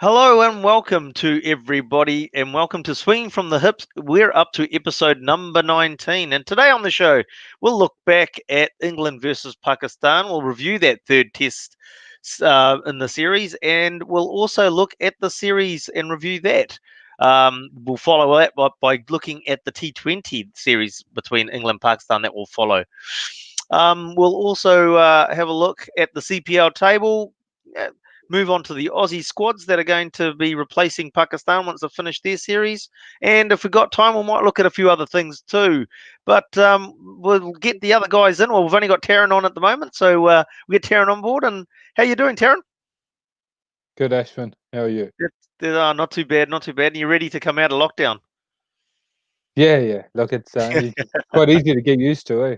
Hello and welcome to everybody, and welcome to Swinging from the Hips. We're up to episode number 19, and today on the show, we'll look back at England versus Pakistan. We'll review that third test in the series, and we'll also look at the series and review that. We'll follow that by looking at the T20 series between England and Pakistan that will follow. We'll also have a look at the CPL table. Move on to the Aussie squads that are going to be replacing Pakistan once they finish their series. And if we've got time, we might look at a few other things too. But we'll get the other guys in. Well, we've only got Tarun on at the moment, so we'll get Tarun on board. And how you doing, Tarun? Good, Ashwin. How are you? Not too bad, not too bad. And you ready to come out of lockdown? Yeah. Look, it's quite easy to get used to, eh?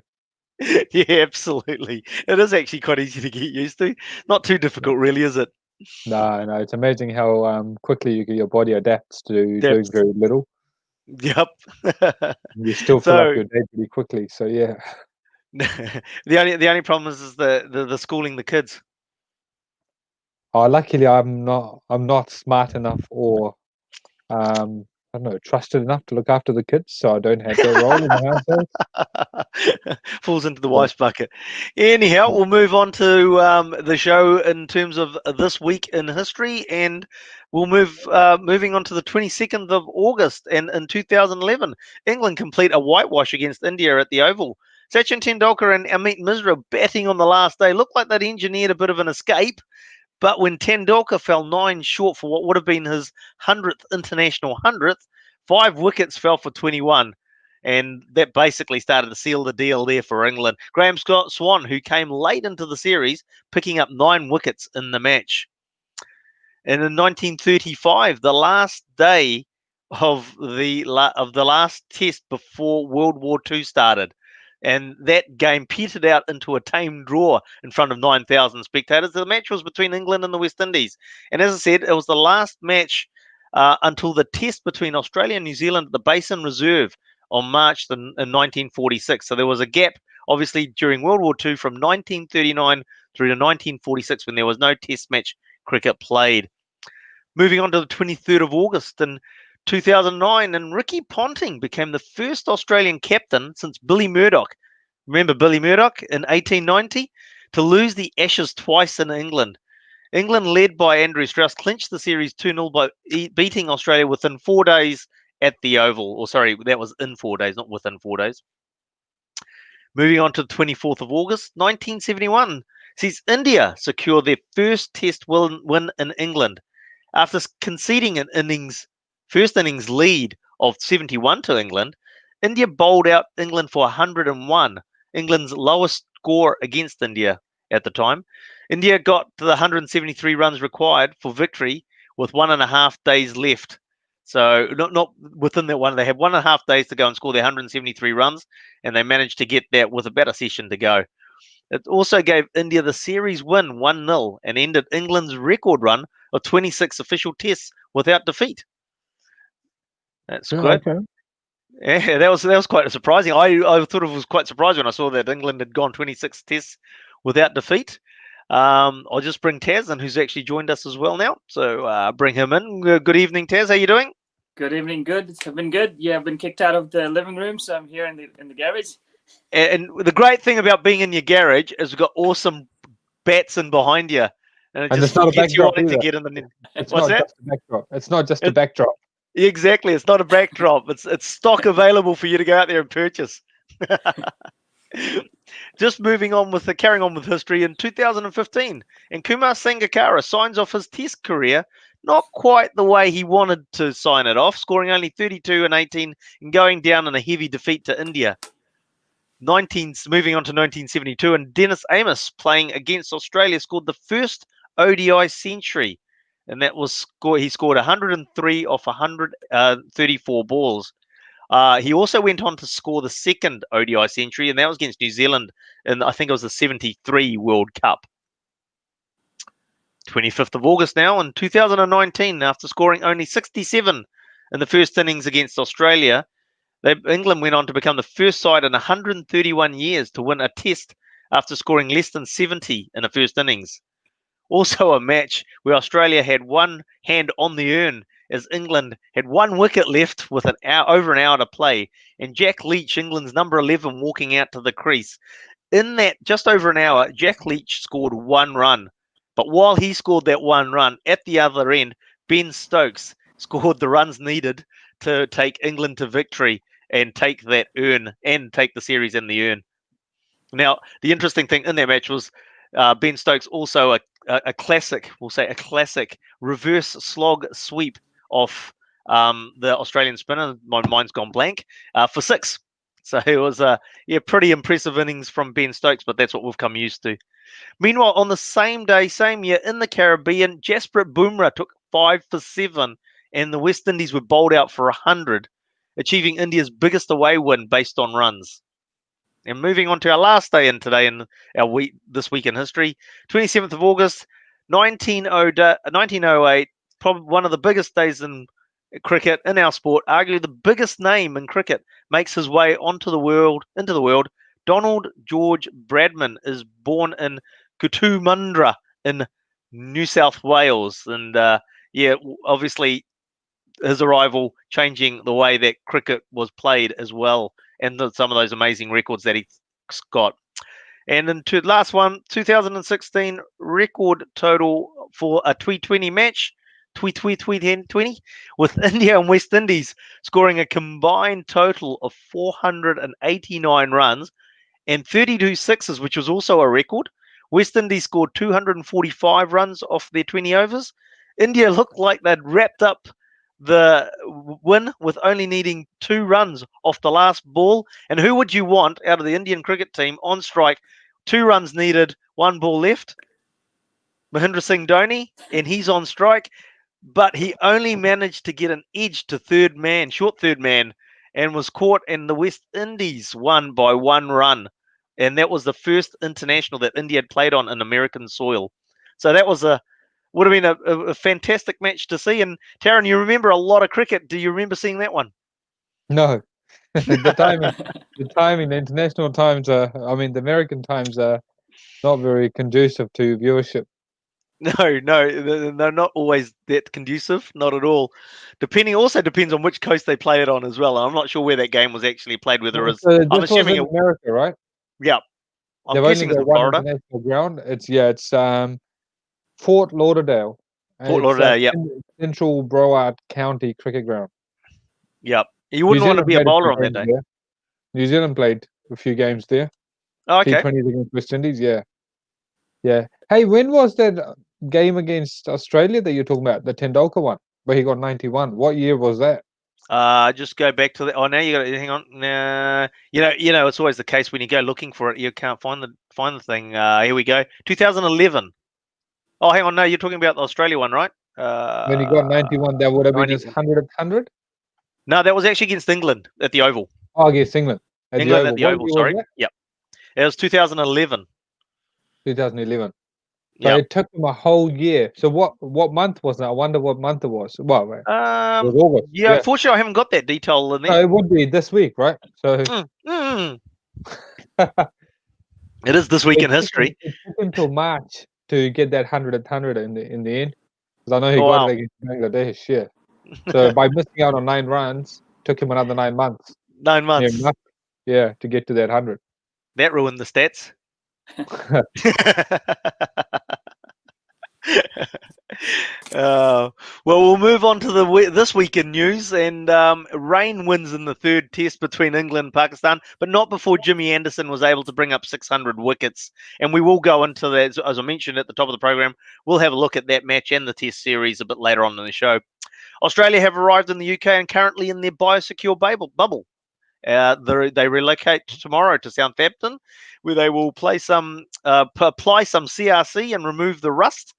Yeah, absolutely. It is actually quite easy to get used to. Not too difficult, really, is it? No. It's amazing how quickly your body adapts to doing That's, very little. yep. You still fill up So your day pretty quickly. So yeah. the only problem is the schooling the kids. Luckily, I'm not smart enough or I don't know, trusted enough to look after the kids, so I don't have that role in the household. Falls into the Yeah. wife's bucket. Anyhow, Yeah. we'll move on to the show in terms of this week in history, and we'll moving on to the 22nd of August. And in 2011, England complete a whitewash against India at the Oval. Sachin Tendulkar and Amit Misra batting on the last day looked like they'd engineered a bit of an escape. But when Tendulkar fell 9 short for what would have been his 100th international 100th, 5 wickets fell for 21. And that basically started to seal the deal there for England. Graham Scott Swan, who came late into the series, picking up 9 wickets in the match. And in 1935, the last day of the last test before World War II started, and that game petered out into a tame draw in front of 9,000 spectators. The match was between England and the West Indies, and as I said, it was the last match until the test between Australia and New Zealand at the Basin Reserve on March in 1946. So there was a gap, obviously, during World War II from 1939 through to 1946 when there was no test match cricket played. Moving on to the 23rd of August in 2009, and Ricky Ponting became the first Australian captain since Billy Murdoch. Remember Billy Murdoch in 1890? To lose the Ashes twice in England. England, led by Andrew Strauss, clinched the series 2-0 by beating Australia within 4 days at the Oval. Or sorry, that was in 4 days, not within 4 days. Moving on to the 24th of August, 1971, sees India secure their first test win in England. After conceding an first innings lead of 71 to England, India bowled out England for 101, England's lowest score against India at the time. India got to the 173 runs required for victory with 1.5 days left. So not within that one, they had 1.5 days to go and score their 173 runs, and they managed to get that with about a session to go. It also gave India the series win 1-0 and ended England's record run of 26 official tests without defeat. That's good. Okay. Yeah, that was quite surprising. I thought it was quite surprising when I saw that England had gone 26 tests without defeat. I'll just bring Tazz in, who's actually joined us as well now. So bring him in. Good evening, Tazz. How you doing? Good evening. Good. It's been good. Yeah, I've been kicked out of the living room, so I'm here in the garage. And the great thing about being in your garage is we've got awesome bats in behind you, and it And just it's not a gets you backdrop wanting to either. get in the net. It's What's not that? just a backdrop. It's not just a backdrop. Exactly. It's not a backdrop. It's stock available for you to go out there and purchase. Just moving on with carrying on with history in 2015, and Kumar Sangakkara signs off his Test career not quite the way he wanted to sign it off, scoring only 32 and 18 and going down in a heavy defeat to India. Moving on to 1972, and Dennis Amos playing against Australia scored the first ODI century, and that was he scored 103 off 134 balls. He also went on to score the second ODI century, and that was against New Zealand in, I think it was the 73 World Cup. 25th of August now, in 2019, after scoring only 67 in the first innings against Australia, England went on to become the first side in 131 years to win a test after scoring less than 70 in the first innings. Also a match where Australia had one hand on the urn as England had 1 wicket left with over an hour to play, and Jack Leach, England's number 11, walking out to the crease. In that just over an hour, Jack Leach scored 1 run. But while he scored that 1 run, at the other end, Ben Stokes scored the runs needed to take England to victory and take that urn and take the series in the urn. Now, the interesting thing in that match was Ben Stokes also a classic, we'll say a classic reverse slog sweep off the Australian spinner. My mind's gone blank for 6. So it was a pretty impressive innings from Ben Stokes, but that's what we've come used to. Meanwhile, on the same day, same year in the Caribbean, Jasprit Bumrah took 5 for 7, and the West Indies were bowled out for 100, achieving India's biggest away win based on runs. And moving on to our last day in today in our week, this week in history, 27th of August, 1908, probably one of the biggest days in cricket in our sport, arguably the biggest name in cricket, makes his way into the world. Donald George Bradman is born in Cootamundra in New South Wales, and obviously his arrival changing the way that cricket was played as well, and some of those amazing records that he's got. And then to last one, 2016 record total for a T20 match, T20, with India and West Indies scoring a combined total of 489 runs and 32 sixes, which was also a record. West Indies scored 245 runs off their 20 overs. India looked like they'd wrapped up the win with only needing 2 runs off the last ball. And who would you want out of the Indian cricket team on strike? 2 runs needed, 1 ball left. Mahendra Singh Dhoni, and he's on strike, but he only managed to get an edge to short third man, and was caught, and the West Indies won by 1 run. And that was the first international that India had played on in American soil. So that would have been a fantastic match to see. And Tarun, you remember a lot of cricket. Do you remember seeing that one? No. the timing, the international times the American times are not very conducive to viewership. No, they're not always that conducive, not at all. Also depends on which coast they play it on as well. I'm not sure where that game was actually played, whether it was. I'm assuming was in America, right? Yeah, I'm They've guessing only it's got in one Florida. international ground. It's Fort Lauderdale. Fort Lauderdale, yeah. Central Broward County cricket ground. Yep. You wouldn't want to be a bowler on that day. There. New Zealand played a few games there. Oh, okay. T20s against West Indies, yeah. Yeah. Hey, when was that game against Australia that you're talking about? The Tendulkar one, where he got 91. What year was that? Just go back to the. Oh, now you got to hang on. You know, it's always the case when you go looking for it, you can't find the thing. Here we go. 2011. Oh, hang on. No, you're talking about the Australia one, right? When he got 91, that would have been his 100th. No, that was actually against England at the Oval. Oh, against England. England at the Oval. Sorry. Yep. It was 2011. 2011. So it took him a whole year. So what month was that? I wonder what month it was. Well, it was August. Yeah, unfortunately, I haven't got that detail in there. No, it would be this week, right? So it is this week in history. It took him till March to get that 100 in the end, because I know he got it against Bangladesh. Yeah. So by missing out on 9 runs, took him another 9 months. 9 months. Yeah, to get to that 100. That ruined the stats. Well, we'll move on to this week in news, and rain wins in the 3rd test between England and Pakistan, but not before Jimmy Anderson was able to bring up 600 wickets. And we will go into that, as I mentioned at the top of the program. We'll have a look at that match and the test series a bit later on in the show. Australia have arrived in the UK and currently in their biosecure bubble. They relocate tomorrow to Southampton, where they will apply some CRC and remove the rust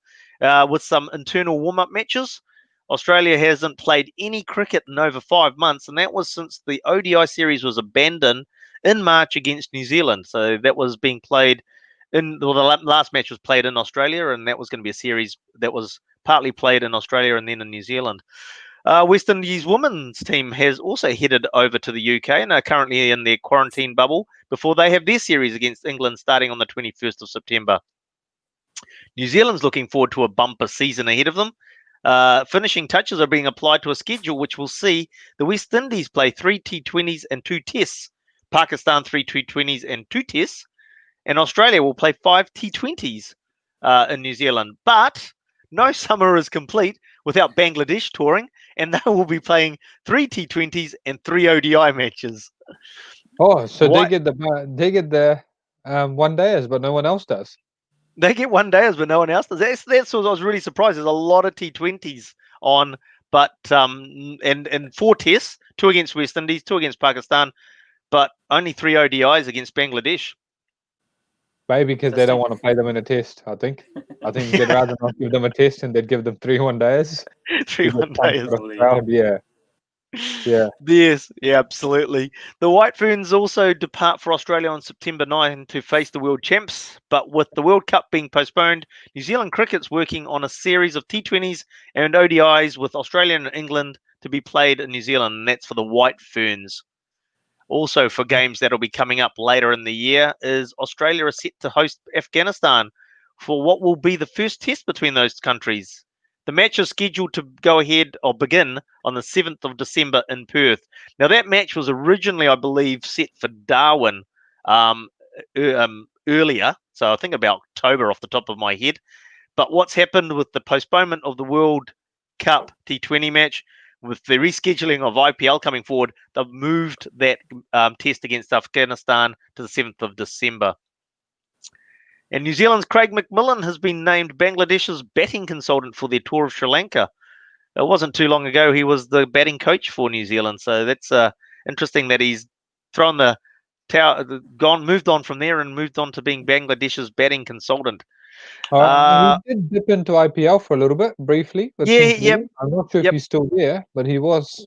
with some internal warm-up matches. Australia hasn't played any cricket in over 5 months, and that was since the ODI series was abandoned in March against New Zealand. So that was being played the last match was played in Australia, and that was going to be a series that was partly played in Australia and then in New Zealand. West Indies women's team has also headed over to the UK and are currently in their quarantine bubble before they have their series against England starting on the 21st of September. New Zealand's looking forward to a bumper season ahead of them. Finishing touches are being applied to a schedule which will see the West Indies play 3 T20s and 2 Tests, Pakistan 3 T20s and 2 Tests, and Australia will play 5 T20s in New Zealand. But no summer is complete without Bangladesh touring, and they will be playing 3 T20s and 3 ODI matches. Oh, so Why- they get the 1 days, but no one else does. They get 1 days, but no one else does. That's what I was really surprised. There's a lot of T20s on, but and 4 tests, 2 against West Indies, 2 against Pakistan, but only 3 ODIs against Bangladesh. Maybe because they don't want to play them in a test. I think they'd rather not give them a test, and they'd give them 3 1 days. 3 1 days. Yeah. Yeah. Yes, yeah, absolutely. The White Ferns also depart for Australia on September 9 to face the world champs, but with the World Cup being postponed, New Zealand cricket's working on a series of T20s and ODIs with Australia and England to be played in New Zealand, and that's for the White Ferns. Also, for games that'll be coming up later in the year, is Australia is set to host Afghanistan for what will be the first test between those countries. The match is scheduled to go ahead or begin on the 7th of December in Perth. Now, that match was originally, I believe, set for Darwin earlier. So I think about October off the top of my head. But what's happened with the postponement of the World Cup T20 match, with the rescheduling of IPL coming forward, they've moved that test against Afghanistan to the 7th of December. And New Zealand's Craig McMillan has been named Bangladesh's batting consultant for their tour of Sri Lanka. It wasn't too long ago he was the batting coach for New Zealand, so that's interesting that he's thrown the tower, moved on from there and moved on to being Bangladesh's batting consultant. He did dip into IPL for a little bit, briefly. But Yeah, I'm not sure if he's still there, but he was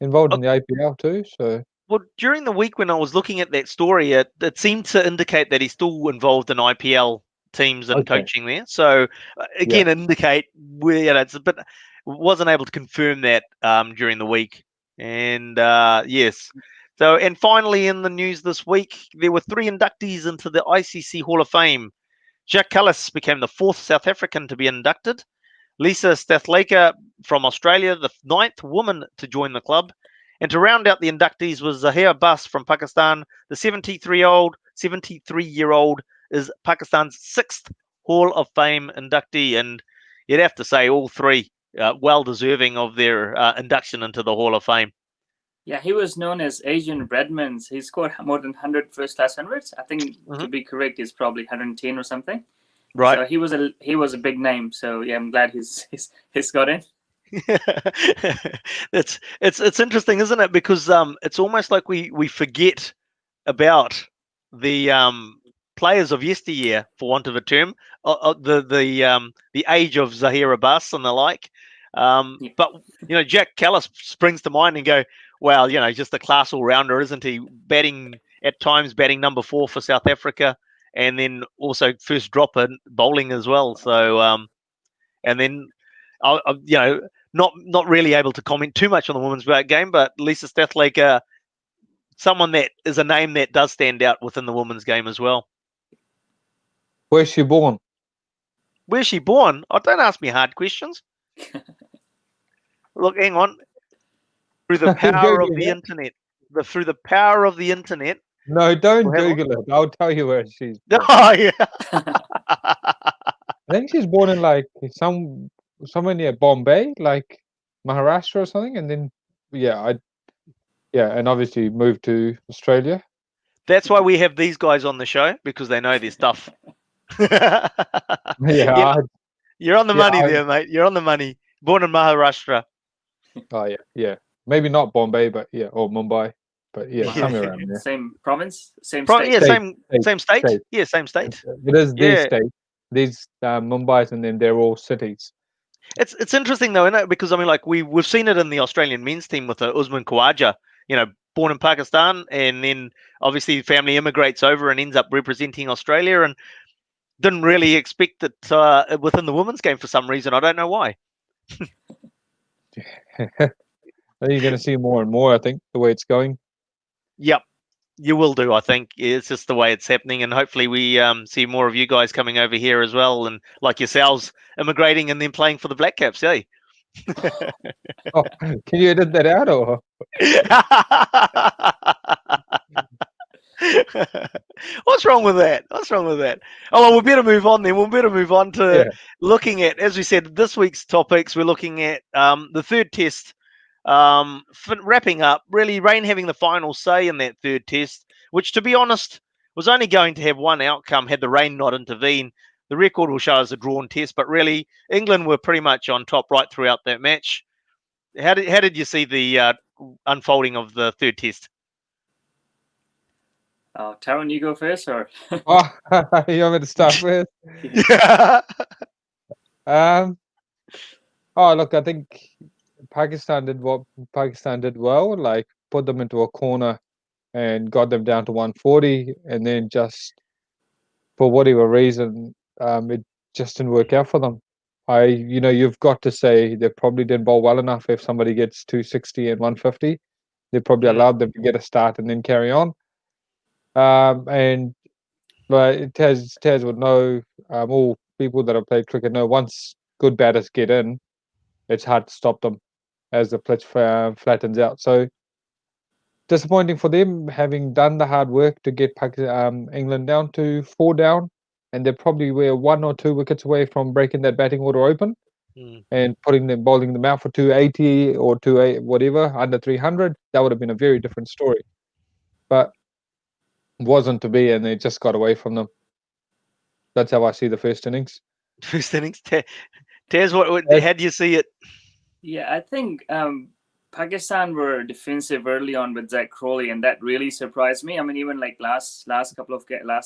involved in the IPL too. So. Well, during the week when I was looking at that story, it seemed to indicate that he's still involved in IPL teams and coaching there. So again, indicate where it's a bit. Wasn't able to confirm that during the week, and yes. So, and finally, in the news this week, there were 3 inductees into the ICC Hall of Fame. Jacques Kallis became the 4th South African to be inducted. Lisa Stathlaker from Australia, the 9th woman to join the club. And to round out the inductees was Zahir Abbas from Pakistan. The 73-year-old is Pakistan's 6th Hall of Fame inductee. And you'd have to say all 3 well deserving of their induction into the Hall of Fame. Yeah, he was known as Asian Redmond. He scored more than 100 first-class hundreds. I think, to be correct, is probably 110 or something. Right. So he was a big name. So yeah, I'm glad he's got in. It's interesting, isn't it? Because it's almost like we forget about the players of yesteryear, for want of a term, the age of Zahir Abbas and the like. But Jack Kallis springs to mind and go, well, just a class all rounder, isn't he? Batting number 4 for South Africa, and then also first drop in bowling as well. So and then not really able to comment too much on the women's game, but Lisa Stathlaker, someone that is a name that does stand out within the women's game as well. Where's she born? Where's she born? Oh, don't ask me hard questions. Look, hang on. Through the power of the internet. Through the power of the internet. No, don't Google it. I'll tell you where she's born. Oh, yeah. I think she's born in like somewhere near Bombay, like Maharashtra or something, and then and obviously moved to Australia. That's why we have these guys on the show, because they know their stuff. You're on the money there, mate. You're on the money. Born in Maharashtra. Oh yeah. Maybe not Bombay, but or Mumbai, but somewhere around there. Same province, same state. Yeah, same state. Yeah, same state. It is these states. These Mumbai's, and then they're all cities. It's interesting though, isn't it? Because I mean, like we've seen it in the Australian men's team with Usman Khawaja, born in Pakistan, and then obviously family immigrates over and ends up representing Australia, and didn't really expect it within the women's game for some reason. I don't know why. I think you're going to see more and more. I think the way it's going. Yep. You will do, I think. It's just the way it's happening, and hopefully we see more of you guys coming over here as well, and like yourselves immigrating and then playing for the Black Caps, eh? Oh, can you edit that out or? What's wrong with that? What's wrong with that? Oh, well, we better move on then. We better move on to Yeah. looking at, as we said, this week's topics. We're looking at the third test, wrapping up. Really, Rain having the final say in that third test, which, to be honest, was only going to have one outcome had the Rain not intervened. The record will show us a drawn test, but really, England were pretty much on top right throughout that match. How did you see the unfolding of the third test? Tarun, you go first, or? Oh, you want me to start with? Yeah. Oh, look, I think Pakistan did what Pakistan did well, like put them into a corner and got them down to 140, and then just for whatever reason, it just didn't work out for them. You've got to say they probably didn't bowl well enough. If somebody gets 260 and 150, they probably allowed them to get a start and then carry on. And But Taz would know, all people that have played cricket know, once good batters get in, it's hard to stop them as the pitch flattens out. So disappointing for them, having done the hard work to get England down to 4 down, and they probably were 1 or 2 wickets away from breaking that batting order open and bowling them out for 280 or 28, whatever, under 300. That would have been a very different story. But wasn't to be, and they just got away from them. That's how I see the first innings. First innings. Taz, how do you see it? Yeah, I think Pakistan were defensive early on with Zach Crawley, and that really surprised me. I mean, even like last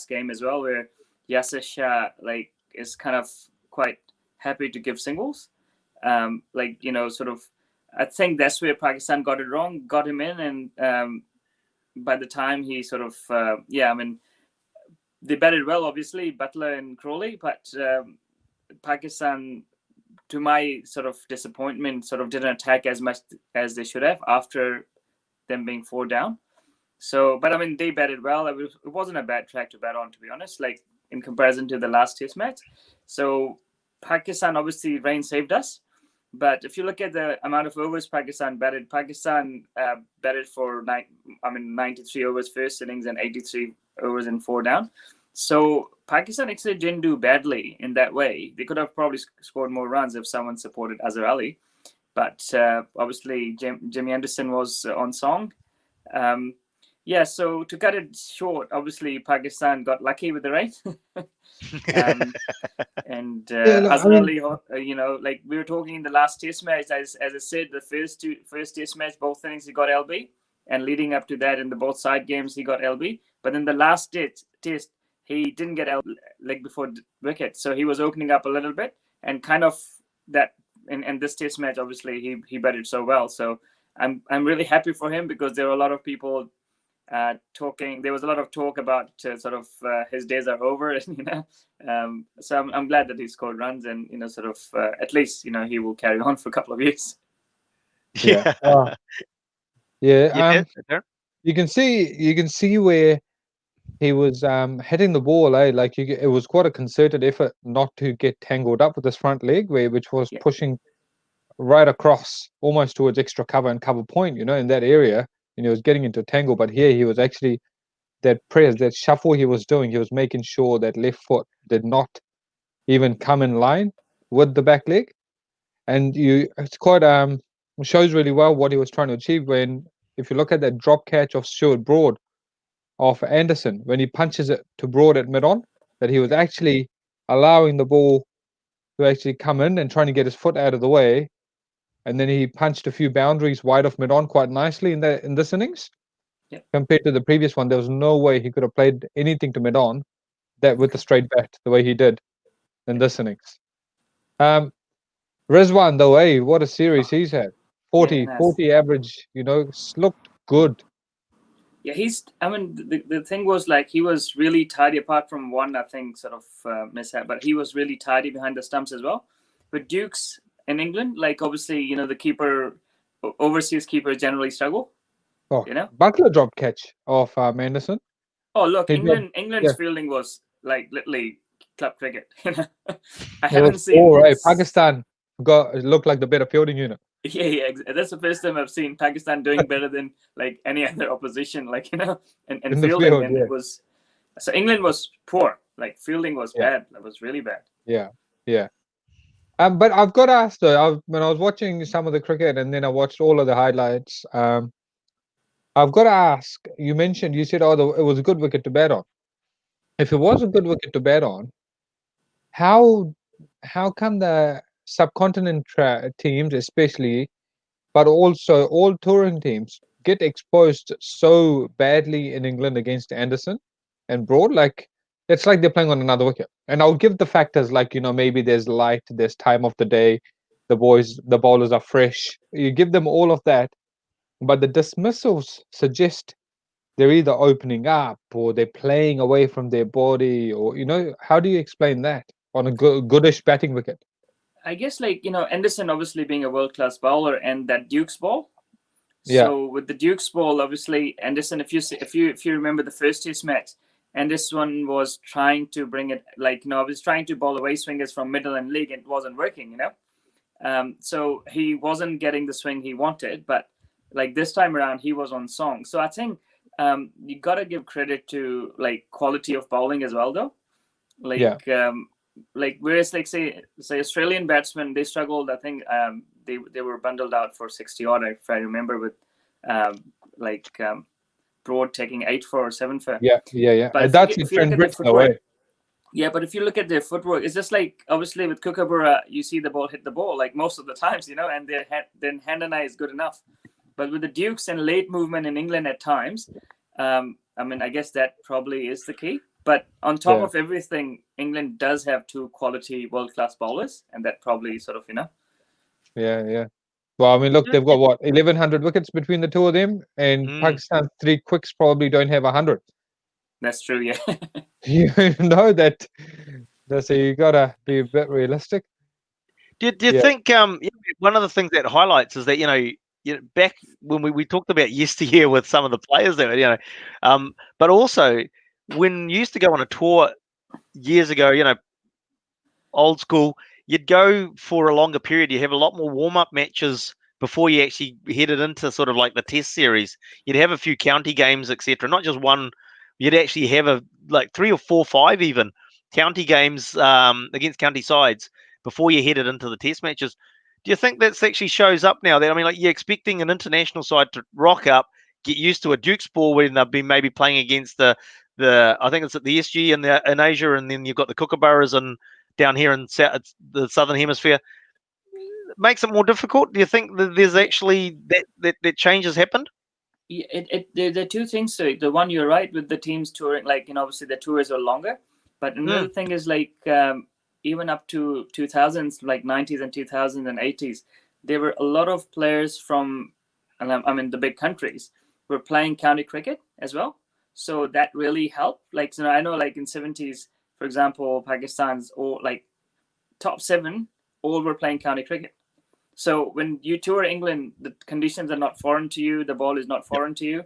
game as well, where Yasir Shah is kind of quite happy to give singles. Sort of. I think that's where Pakistan got it wrong. Got him in, and by the time he sort of they batted well, obviously Butler and Crawley, but Pakistan, to my sort of disappointment, sort of didn't attack as much as they should have after them being 4 down. So, but I mean, they batted well. It wasn't a bad track to bat on, to be honest, like in comparison to the last test match. So Pakistan, obviously, rain saved us. But if you look at the amount of overs Pakistan batted for 93 overs first innings and 83 overs in 4 down. So Pakistan actually didn't do badly in that way. They could have probably scored more runs if someone supported Azhar Ali. But obviously, Jimmy Anderson was on song. So to cut it short, obviously Pakistan got lucky with the rain. Azhar Ali, like we were talking in the last test match, as I said, the first test match, both innings he got LB, and leading up to that in the both side games he got LB. But in the last test, he didn't get LB like before wicket, so he was opening up a little bit, and kind of that. In this test match, obviously he batted so well. So I'm really happy for him, because there were a lot of people talking. There was a lot of talk about his days are over, so I'm glad that he scored runs, and at least he will carry on for a couple of years. Yeah. You can see where he was hitting the ball, like it was quite a concerted effort not to get tangled up with his front leg, which was pushing right across almost towards extra cover and cover point, in that area, and he was getting into a tangle. But here he was actually, that shuffle he was doing, he was making sure that left foot did not even come in line with the back leg. And it's quite shows really well what he was trying to achieve, when if you look at that drop catch of Stuart Broad off Anderson, when he punches it to Broad at mid-on, that he was actually allowing the ball to actually come in and trying to get his foot out of the way, and then he punched a few boundaries wide of mid-on quite nicely in this innings. Compared to the previous one, there was no way he could have played anything to mid-on that with the straight bat the way he did in this innings. Rizwan, though, what a series he's had. 40 average, looked good. Yeah, the thing was, like, he was really tidy, apart from one, I think, sort of mishap, but he was really tidy behind the stumps as well. But Dukes in England, like, obviously, the keeper, overseas keepers generally struggle. Oh, You know. Butler dropped catch off Anderson. Oh look, He dropped, England's yeah, fielding was like literally club cricket. You know, I it haven't was seen. poor. Right? Pakistan looked like the better fielding unit Yeah, yeah. That's the first time I've seen Pakistan doing better than like any other opposition. Like and in the fielding, field. and Yeah, it was so England was poor. Like fielding was yeah, bad. It was really bad. yeah, yeah. But I've got to ask though. When I was watching some of the cricket and then I watched all of the highlights. I've got to ask. You mentioned you said, "Oh, it was a good wicket to bat on." If it was a good wicket to bat on, how how come the subcontinent teams, especially, but also all touring teams, get exposed so badly in England against Anderson and Broad? Like it's like they're playing on another wicket. And I'll give the factors like maybe there's light, there's time of the day, the bowlers are fresh. You give them all of that, but the dismissals suggest they're either opening up or they're playing away from their body, or how do you explain that on a goodish batting wicket? I guess like Anderson obviously being a world class bowler and that Duke's ball. Yeah, So with the Duke's ball, obviously Anderson, if you remember the first Test match, Anderson was trying to bring it like was trying to bowl away swingers from middle and leg, and it wasn't working. So he wasn't getting the swing he wanted, but like this time around he was on song. So I think you got to give credit to like quality of bowling as well, though. yeah, Like whereas like say Australian batsmen, they struggled. I think they were bundled out for 60 odd, if I remember, with um, like Broad taking 8 for or 7 for. yeah, yeah, yeah. But And that's in if you look Trent at their Britz no way. footwork, yeah, but if you look at their footwork, it's just like obviously with Kookaburra, you see the ball hit the ball like most of the times, and then hand and eye is good enough. But with the Dukes and late movement in England at times, I mean, I guess that probably is the key. But on top Yeah, of everything, England does have 2 quality world class bowlers, and that probably sort of yeah, yeah. Well, I mean, look, they've got what 1,100 wickets between the two of them, and Mm. Pakistan's 3 quicks probably don't have 100. that's true. Yeah. You know that. So you gotta be a bit realistic. Do you Yeah, think one of the things that highlights is that back when we talked about yesteryear with some of the players there, but also when you used to go on a tour years ago, old school, you'd go for a longer period. You have a lot more warm up matches before you actually headed into sort of like the test series. You'd have a few county games, etc. Not just one. You'd actually have like 3 or 4, 5 even county games against county sides before you headed into the test matches. Do you think that actually shows up now? That I mean, like you're expecting an international side to rock up, get used to a Duke's ball when they've been maybe playing against the I think it's at the SG in Asia, and then you've got the Kookaburras and down here in the southern hemisphere. Makes it more difficult. Do you think that there's actually that change has happened? Yeah, there are 2 things to it. The one, you're right, with the teams touring, like obviously the tours are longer, but another thing is like even up to 2000s, like 90s and 2000s and 80s, there were a lot of players from, I mean, the big countries were playing county cricket as well. So that really helped. Like, I know, like in 70s, for example, Pakistan's or like top 7 all were playing county cricket. So when you tour England, the conditions are not foreign to you. The ball is not foreign to you.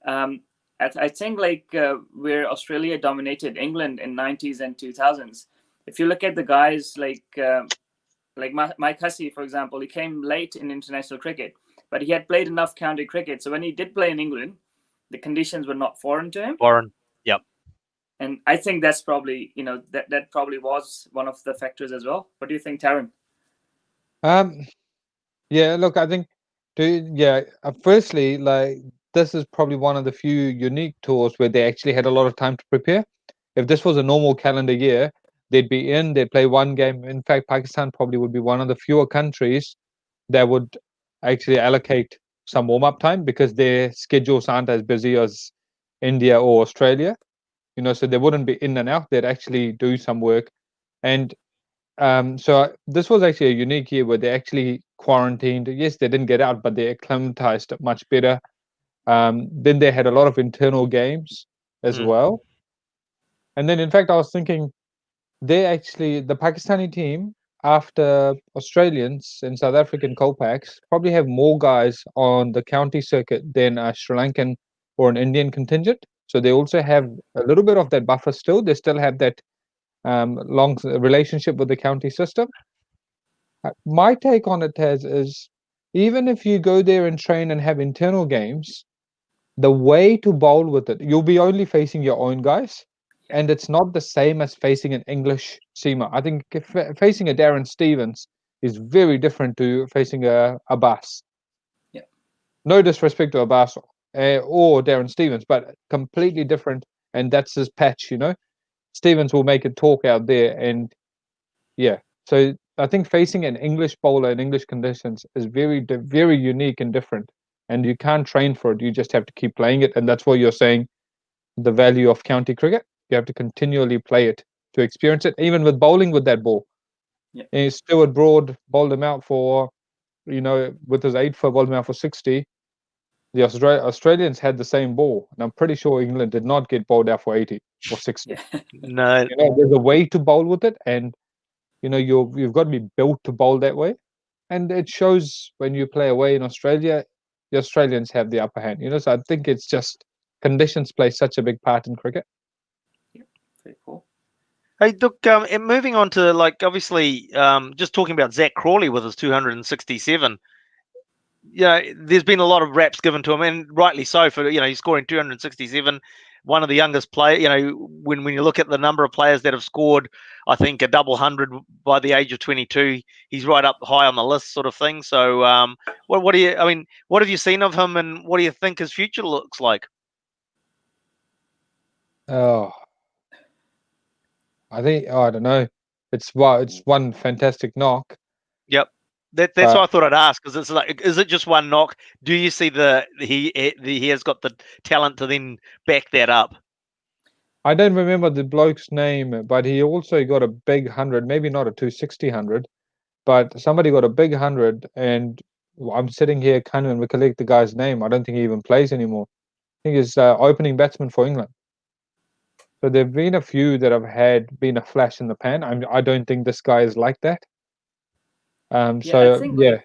I think like where Australia dominated England in 90s and 2000s. If you look at the guys like Mike Hussey, for example, he came late in international cricket, but he had played enough county cricket. So when he did play in England, the conditions were not foreign to him. Foreign, yep. And I think that's probably that probably was one of the factors as well. What do you think, Tarun? yeah. Look, I think, firstly, like this is probably one of the few unique tours where they actually had a lot of time to prepare. If this was a normal calendar year, they'd play one game. In fact, Pakistan probably would be one of the fewer countries that would actually allocate some warm up time because their schedules aren't as busy as India or Australia. So they wouldn't be in and out. They'd actually do some work. And so this was actually a unique year where they actually quarantined. Yes, they didn't get out, but they acclimatized much better. Then they had a lot of internal games as well. And then, in fact, I was thinking the Pakistani team after Australians and South African Kolpaks probably have more guys on the county circuit than a Sri Lankan or an Indian contingent. So they also have a little bit of that buffer still. They still have that long relationship with the county system. My take on it, Taz, is even if you go there and train and have internal games, the way to bowl with it, you'll be only facing your own guys. Yeah. And it's not the same as facing an English seamer. I think facing a Darren Stevens is very different to facing a Abbas. Yeah. No disrespect to Abbas or Darren Stevens, but completely different. And that's his patch, you know. Stevens will make a talk out there, and yeah. So I think facing an English bowler in English conditions is very unique and different. And you can't train for it. You just have to keep playing it, and that's what you're saying. The value of county cricket. You have to continually play it to experience it. Even with bowling with that ball. Yeah. And Stuart Broad bowled him out for, with his 8 for bowled him out for 60. The Australians had the same ball, and I'm pretty sure England did not get bowled out for 80 or 60. Yeah. No, There's a way to bowl with it, and you've got to be built to bowl that way. And it shows when you play away in Australia, the Australians have the upper hand. So I think it's just conditions play such a big part in cricket. Very cool. hey, look, and moving on to obviously, just talking about Zach Crawley with his 267. There's been a lot of raps given to him, and rightly so. For he's scoring 267. One of the youngest players. When you look at the number of players that have scored, I think a double hundred by the age of 22, he's right up high on the list, sort of thing. So, what do you? I mean, what have you seen of him, and what do you think his future looks like? Oh, I don't know. It's one fantastic knock. Yep. That's what I thought I'd ask, because it's like, is it just one knock? Do you see he has got the talent to then back that up? I don't remember the bloke's name, but he also got a big 100, maybe not a 260 100, but somebody got a big 100, and I'm sitting here, can't even recollect the guy's name. I don't think he even plays anymore. I think he's opening batsman for England. So there've been a few that have been a flash in the pan. I don't think this guy is like that. I think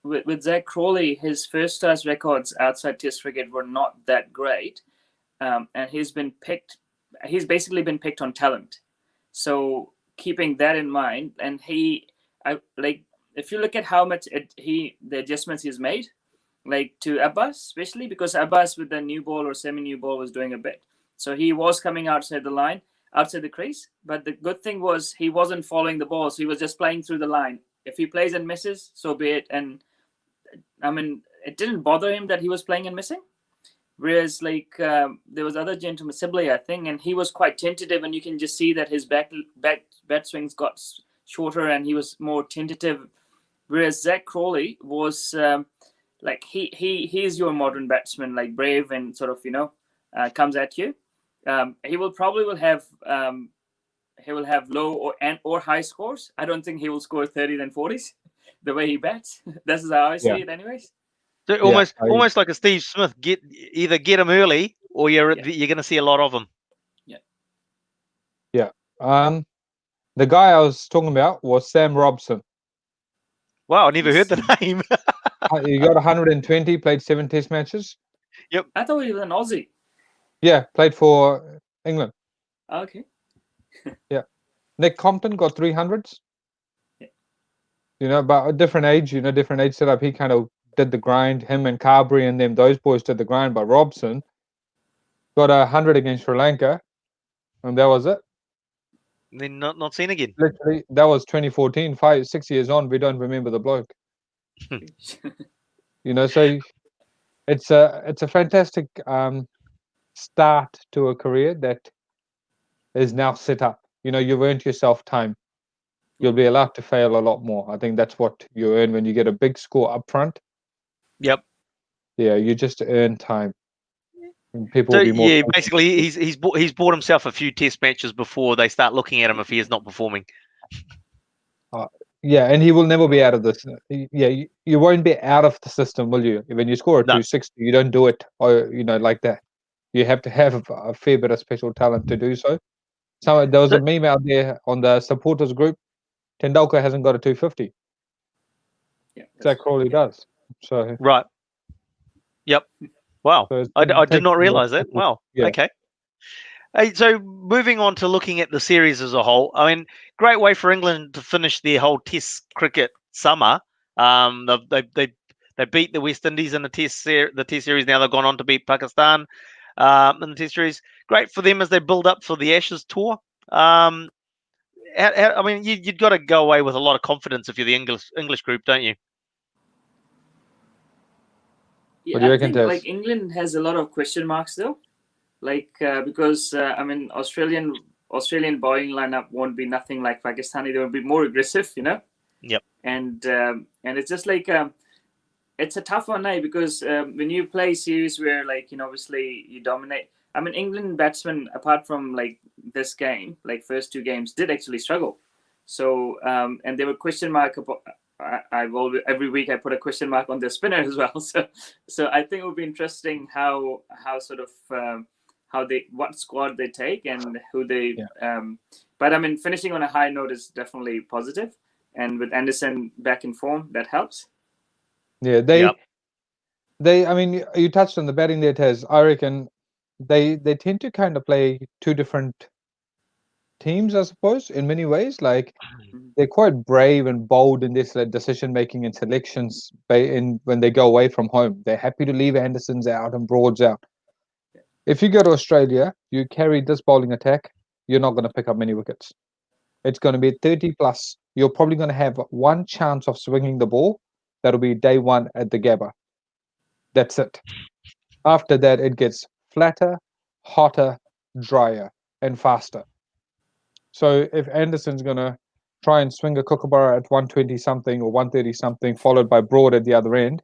with Zach Crawley, his first class records outside Test cricket were not that great, and he's basically been picked on talent. So keeping that in mind, and if you look at how much the adjustments he's made, like to Abbas, especially because Abbas with the new ball or semi-new ball was doing a bit. So he was coming outside the line, outside the crease. But the good thing was he wasn't following the ball, so he was just playing through the line. If he plays and misses, so be it. And I mean, it didn't bother him that he was playing and missing. Whereas, there was other gentleman, Sibley, I think, and he was quite tentative, and you can just see that his bat swings got shorter, and he was more tentative. Whereas Zach Crawley was he's your modern batsman, like brave and sort of comes at you. He will have low or high scores. I don't think he will score 30s and 40s the way he bats. This is how I see it, anyways. So almost like a Steve Smith. Either get him early, or you're going to see a lot of him. Yeah. The guy I was talking about was Sam Robson. Wow, I never heard the name. He got 120, played 7 Test matches. Yep. I thought he was an Aussie. Yeah, played for England. Okay. Yeah. Nick Compton got 300s. Yeah. But a different age, different age setup. He kind of did the grind. Him and Carberry and those boys did the grind. But Robson got 100 against Sri Lanka, and that was it. And then not seen again. Literally, that was 2014. 6 years on, we don't remember the bloke. So it's a fantastic start to a career that is now set up. You've earned yourself time. You'll be allowed to fail a lot more. I think that's what you earn when you get a big score up front. Yep. Yeah, you just earn time. And people will be more. Yeah, basically, he's bought himself a few Test matches before they start looking at him if he is not performing. Yeah, and he will never be out of this. Yeah, you won't be out of the system, will you? When you score a 260, you don't do it, like that. You have to have a fair bit of special talent to do so. There was a meme out there on the supporters group. Tendulkar hasn't got a 250. Yeah, Zach Crawley does. So, Right. Yep. Wow. so it's I gonna did take not some more realize that. practice. Wow. Yeah. Okay. Hey, so moving on to looking at the series as a whole, I mean, great way for England to finish their whole Test cricket summer. They beat the West Indies in the Test series. Now they've gone on to beat Pakistan in the Test series. Great for them as they build up for the Ashes tour. I mean, you've got to go away with a lot of confidence if you're the English group, don't you? What do you I reckon, think Tazz? like England has a lot of question marks though, like because I mean Australian bowling lineup won't be nothing like Pakistani. They will be more aggressive, you know. Yep. And it's just like it's a tough one now because when you play series where like obviously you dominate. I mean England batsmen apart from like this game, like first two games, did actually struggle. So and there were question mark about. I've always every week I put a question mark on the spinner as well. So I think it would be interesting how sort of what squad they take and who they. Yeah. But I mean, finishing on a high note is definitely positive, and with Anderson back in form, that helps. Yeah, they. I mean, you touched on the batting there, Taz. I reckon they tend to kind of play two different teams, I suppose, in many ways. Like they're quite brave and bold in this decision making and selections. When they go away from home, they're happy to leave Andersons out and Broads out. If you go to Australia, you carry this bowling attack, you're not going to pick up many wickets. It's going to be 30 plus. You're probably going to have one chance of swinging the ball. That'll be day one at the Gabba. That's it. After that, it gets flatter, hotter, drier, and faster. So if Anderson's going to try and swing a kookaburra at 120 something or 130 something, followed by Broad at the other end,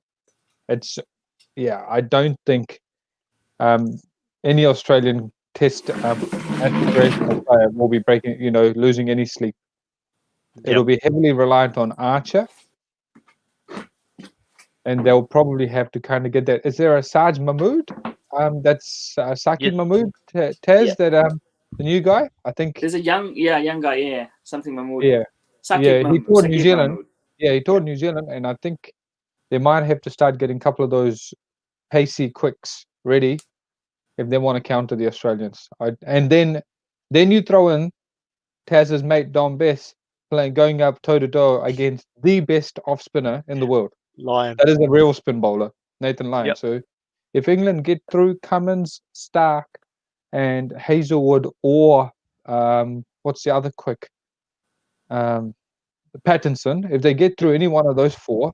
I don't think any Australian Test aspirational player will be losing any sleep. It'll be heavily reliant on Archer, and they'll probably have to kind of get that. Is there a Saj Mahmood? That's Saki Mahmood, Taz, that the new guy, I think. There's a young guy, something Mahmood. Yeah, he toured New Zealand. Mahmood. Yeah, he toured New Zealand, and I think they might have to start getting a couple of those pacey quicks ready if they want to counter the Australians. And then you throw in Taz's mate Dom Bess going up toe to toe against the best off spinner in the world. Lyon. That is a real spin bowler, Nathan Lyon. Yep. So if England get through Cummins, Stark, and Hazelwood, or what's the other quick? Pattinson. If they get through any one of those four,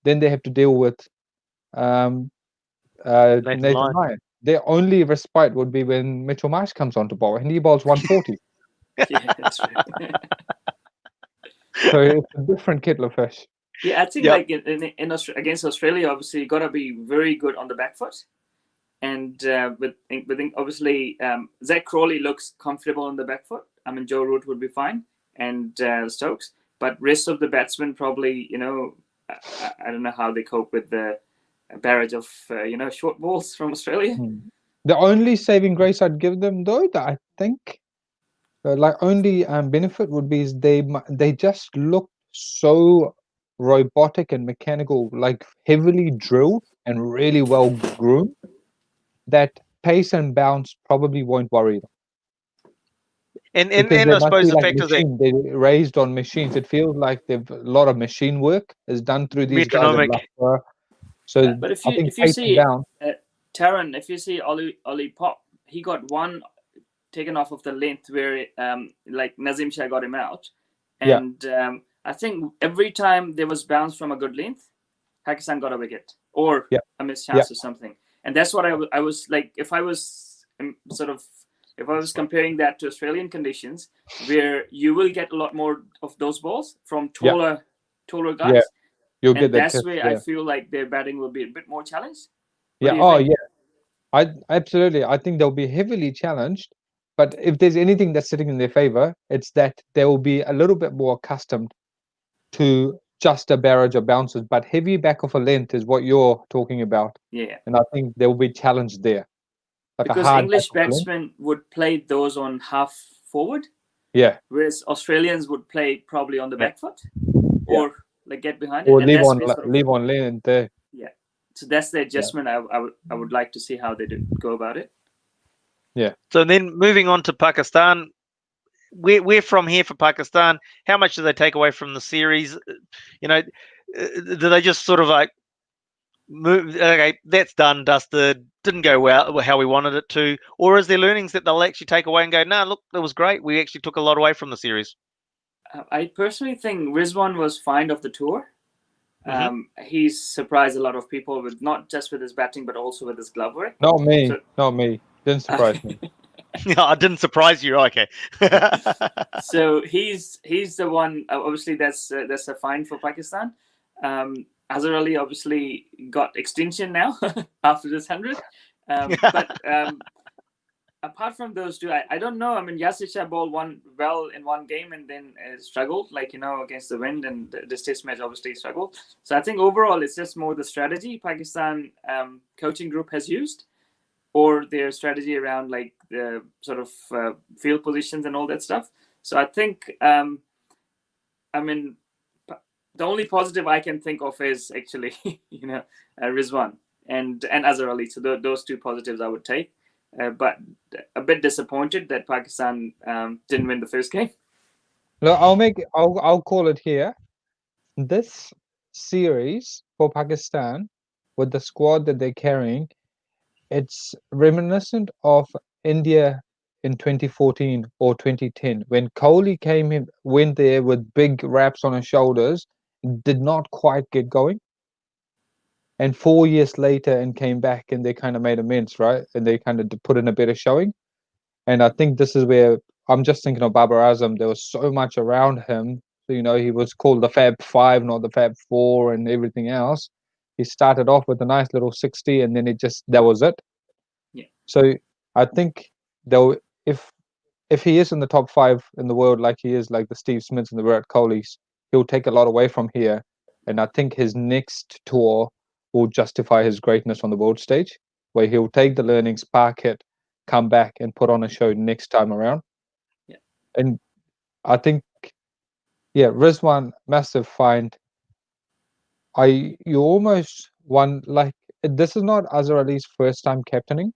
then they have to deal with Nathan Lyon. Their only respite would be when Mitchell Marsh comes on to bowl, and he bowls 140. Yeah, that's right. So it's a different kettle of fish. Yeah, I think like in against Australia, obviously you got to be very good on the back foot, and with obviously Zach Crawley looks comfortable on the back foot. I mean Joe Root would be fine, and Stokes, but rest of the batsmen probably I don't know how they cope with the barrage of short balls from Australia. The only saving grace I'd give them though, that I think only benefit would be is they just look so robotic and mechanical, like heavily drilled and really well groomed, that pace and bounce probably won't worry them. And I suppose the fact is that they're raised on machines. It feels like a lot of machine work is done through these metronomic. guys. So but if you see Tarun, if you see Ollie Pop, he got one taken off of the length where like Nazim Shah got him out, and I think every time there was bounce from a good length, Pakistan got a wicket or a missed chance or something. And that's what I was like, if I was comparing that to Australian conditions, where you will get a lot more of those balls from taller guys. Yeah. You'll get that. That's where I feel like their batting will be a bit more challenged. I absolutely. I think they'll be heavily challenged. But if there's anything that's sitting in their favor, it's that they will be a little bit more accustomed to just a barrage of bounces. But heavy back of a length is what you're talking about. Yeah. And I think they'll be challenged there. Because English batsmen would play those on half forward. Yeah. whereas Australians would play probably on the back foot or like get behind it, Or and that's where sort of, leave on lane there. yeah. So that's the adjustment I would like to see how they go about it. Yeah. So then moving on to Pakistan, we're from here for Pakistan. How much do they take away from the series? You know, do they just sort of like move? Okay, that's done, dusted. Didn't go well how we wanted it to, or is there learnings that they'll actually take away and go, "No, look, that was great. We actually took a lot away from the series." I personally think Rizwan was fine of the tour. He's surprised a lot of people with not just with his batting but also with his glove work. Not me. So, Not me. Didn't surprise me. I didn't surprise you. Okay. So he's the one. Obviously, that's a fine for Pakistan. Azhar Ali obviously got extension now after this 100. But apart from those two, I don't know. I mean, Yasir Shah bowled well in one game and then struggled, like, against the wind, and this test match obviously struggled. So I think overall it's just more the strategy Pakistan coaching group has used, or their strategy around like the sort of field positions and all that stuff. So I think, I mean, the only positive I can think of is actually, Rizwan and Azhar Ali. So those two positives I would take. But a bit disappointed that Pakistan didn't win the first game. Look, I'll call it here. This series for Pakistan, with the squad that they're carrying, it's reminiscent of India in 2014 or 2010 when Kohli went there with big raps on his shoulders, did not quite get going, and 4 years later and came back and they kind of made amends, right? And they kind of put in a better showing. And I think this is where I'm just thinking of Babar Azam. There was so much around him. So, he was called the Fab Five, not the Fab Four, and everything else. He started off with a nice little 60, and then that was it. Yeah. So I think though, if he is in the top 5 in the world, like he is, like the Steve Smiths and the Virat Kohlis, he'll take a lot away from here. And I think his next tour will justify his greatness on the world stage, where he'll take the learnings, park it, come back and put on a show next time around. Yeah. And I think, Rizwan, massive find. You almost won, like, this is not Azhar Ali's first time captaining,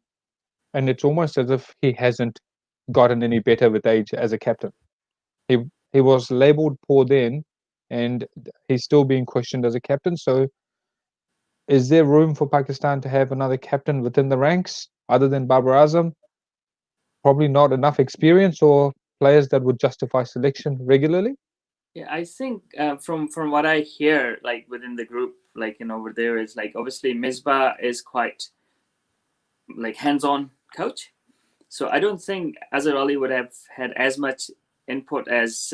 and it's almost as if he hasn't gotten any better with age as a captain. He was labelled poor then, and he's still being questioned as a captain. So, is there room for Pakistan to have another captain within the ranks other than Babar Azam? Probably not enough experience or players that would justify selection regularly. Yeah, I think from what I hear, like within the group, like over there, is like obviously Misbah is quite like hands-on coach. So I don't think Azhar Ali would have had as much input as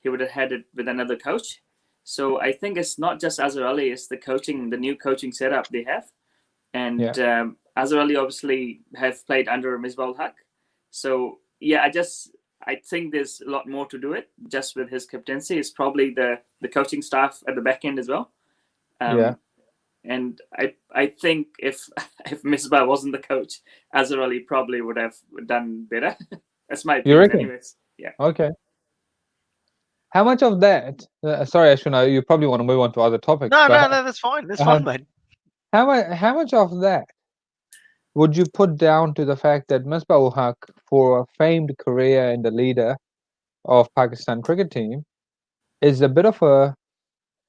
he would have had it with another coach. So I think it's not just Azhar Ali; it's the new coaching setup they have. And Azhar Ali obviously have played under Misbah Haq. So I think there's a lot more to do it just with his captaincy. It's probably the coaching staff at the back end as well. And I think if Misbah wasn't the coach, Azhar Ali probably would have done better. That's my opinion, anyways. Yeah. Okay. How much of that? Sorry, Ashwin, you probably want to move on to other topics. No, that's fine. That's fine, mate. How much of that would you put down to the fact that Misbah Haq, for a famed career and the leader of Pakistan cricket team, is a bit of a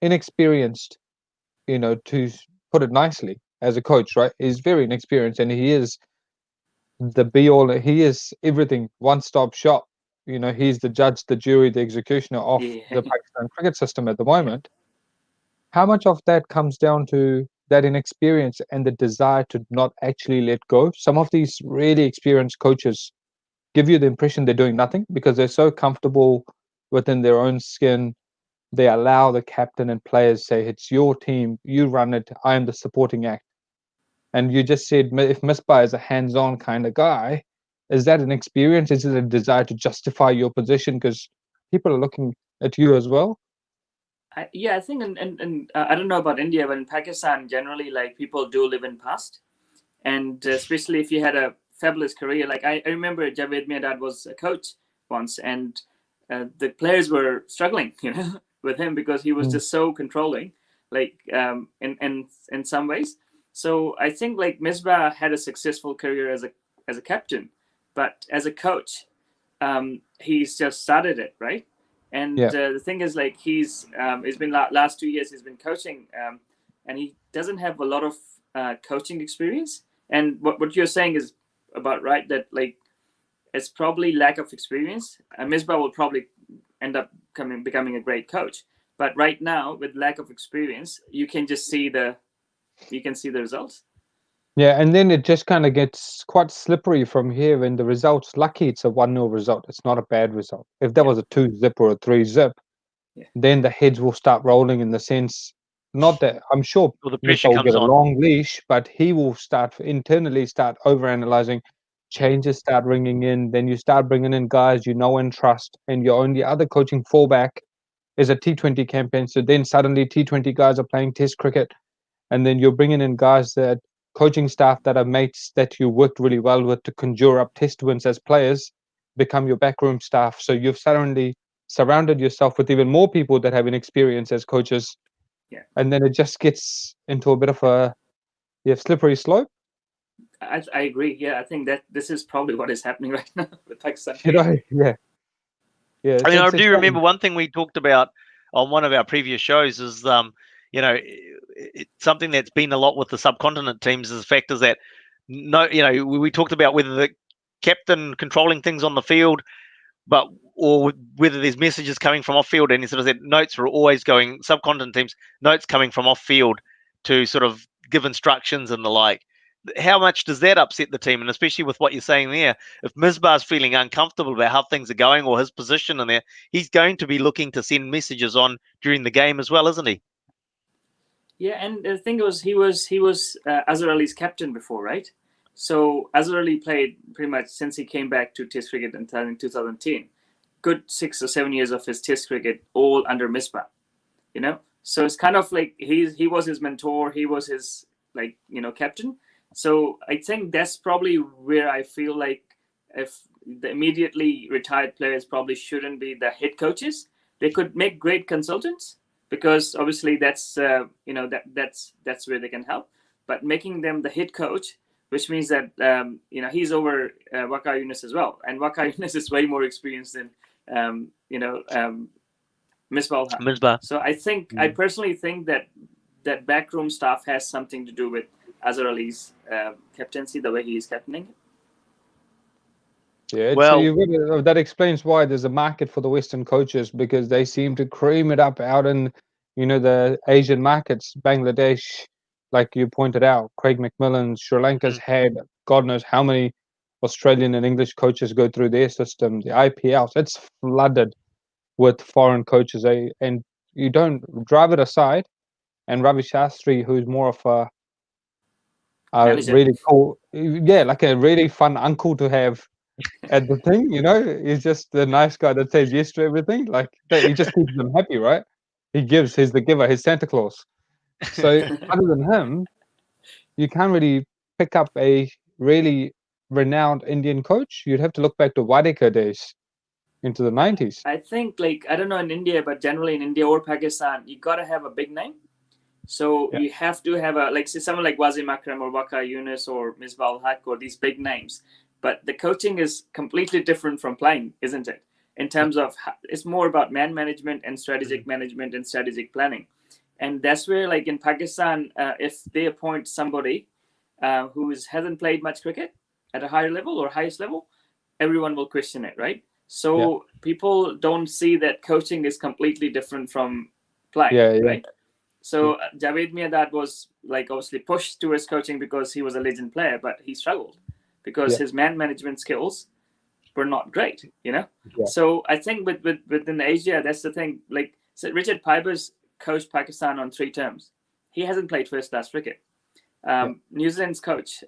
inexperienced, to put it nicely, as a coach, right? He's very inexperienced, and he is the be-all. He is everything, one-stop shop. He's the judge, the jury, the executioner of the Pakistan cricket system at the moment. How much of that comes down to that inexperience and the desire to not actually let go? Some of these really experienced coaches give you the impression they're doing nothing because they're so comfortable within their own skin. They allow the captain and players say, it's your team, you run it, I am the supporting act. And you just said, if Misbah is a hands-on kind of guy, is that an experience? Is it a desire to justify your position because people are looking at you as well? I think, and I don't know about India, but in Pakistan, generally, like, people do live in past. And especially if you had a fabulous career. Like, I remember Javed Mirdad was a coach once, and the players were struggling, with him because he was just so controlling, like in some ways. So I think like Misbah had a successful career as a captain, but as a coach, he's just started it, right? And the thing is, like he's been last 2 years he's been coaching, and he doesn't have a lot of coaching experience. And what you're saying is about right, that like it's probably lack of experience. Misbah will probably end up becoming a great coach, but right now with lack of experience, you can see the results. Yeah, and then it just kind of gets quite slippery from here. And the results, lucky it's a 1-0 result. It's not a bad result. If that was a 2-0 or a 3-0, then the heads will start rolling in the sense, not that I'm sure Well, the pressure Misbah will comes get a on. long leash, but he will internally start overanalyzing, changes start ringing in, then you start bringing in guys you know and trust, and your only other coaching fallback is a T20 campaign. So then suddenly T20 guys are playing Test cricket, and then you're bringing in guys that coaching staff that are mates that you worked really well with to conjure up Test wins as players, become your backroom staff. So you've suddenly surrounded yourself with even more people that have an experience as coaches, and then it just gets into a bit of a slippery slope. I agree. Yeah, I think that this is probably what is happening right now with Pakistan. Yeah. I mean, I do remember one thing we talked about on one of our previous shows is, something that's been a lot with the subcontinent teams is the fact is that we talked about whether the captain controlling things on the field, or whether there's messages coming from off field, and he sort of said notes are always going, subcontinent teams, notes coming from off field to sort of give instructions and the like. How much does that upset the team? And especially with what you're saying there, if Misbah's feeling uncomfortable about how things are going or his position in there, he's going to be looking to send messages on during the game as well, isn't he? Yeah, and the thing was, he was Azhar Ali's captain before, right? So Azhar Ali played pretty much since he came back to Test cricket in 2010. Good 6 or 7 years of his Test cricket all under Misbah, So it's kind of like he was his mentor, he was his captain. So I think that's probably where I feel like if the immediately retired players probably shouldn't be the head coaches. They could make great consultants, because obviously that's that's where they can help. But making them the head coach, which means that he's over Waqar Younis as well, and Waqar Younis is way more experienced than Misbah. So I personally think that backroom staff has something to do with Azhar Ali's captaincy, the way he is captaining. Yeah, that explains why there's a market for the Western coaches, because they seem to cream it up out in, the Asian markets. Bangladesh, like you pointed out, Craig McMillan, Sri Lanka's had God knows how many Australian and English coaches go through their system. The IPLs, it's flooded with foreign coaches, and you don't drive it aside. And Ravi Shastri, who's more of a really cool, like a really fun uncle to have at the thing, he's just the nice guy that says yes to everything. Like he just keeps them happy, right? He's the giver, he's Santa Claus. So other than him, you can't really pick up a really renowned Indian coach. You'd have to look back to Wadekar days into the 90s. I think, I don't know in India, but generally in India or Pakistan, you got to have a big name. So you have to have say someone like Wasim Akram or Waqar Younis or Misbah ul Haq, or these big names. But the coaching is completely different from playing, isn't it? In terms of, it's more about man management and strategic management and strategic planning. And that's where, like in Pakistan, if they appoint somebody who hasn't played much cricket at a higher level or highest level, everyone will question it, right? So people don't see that coaching is completely different from playing, right? So Javed Miandad was obviously pushed towards coaching because he was a legend player, but he struggled because his man management skills were not great, So I think within Asia, that's the thing. So Richard Pybers coached Pakistan on 3 terms. He hasn't played first class cricket. New Zealand's coach,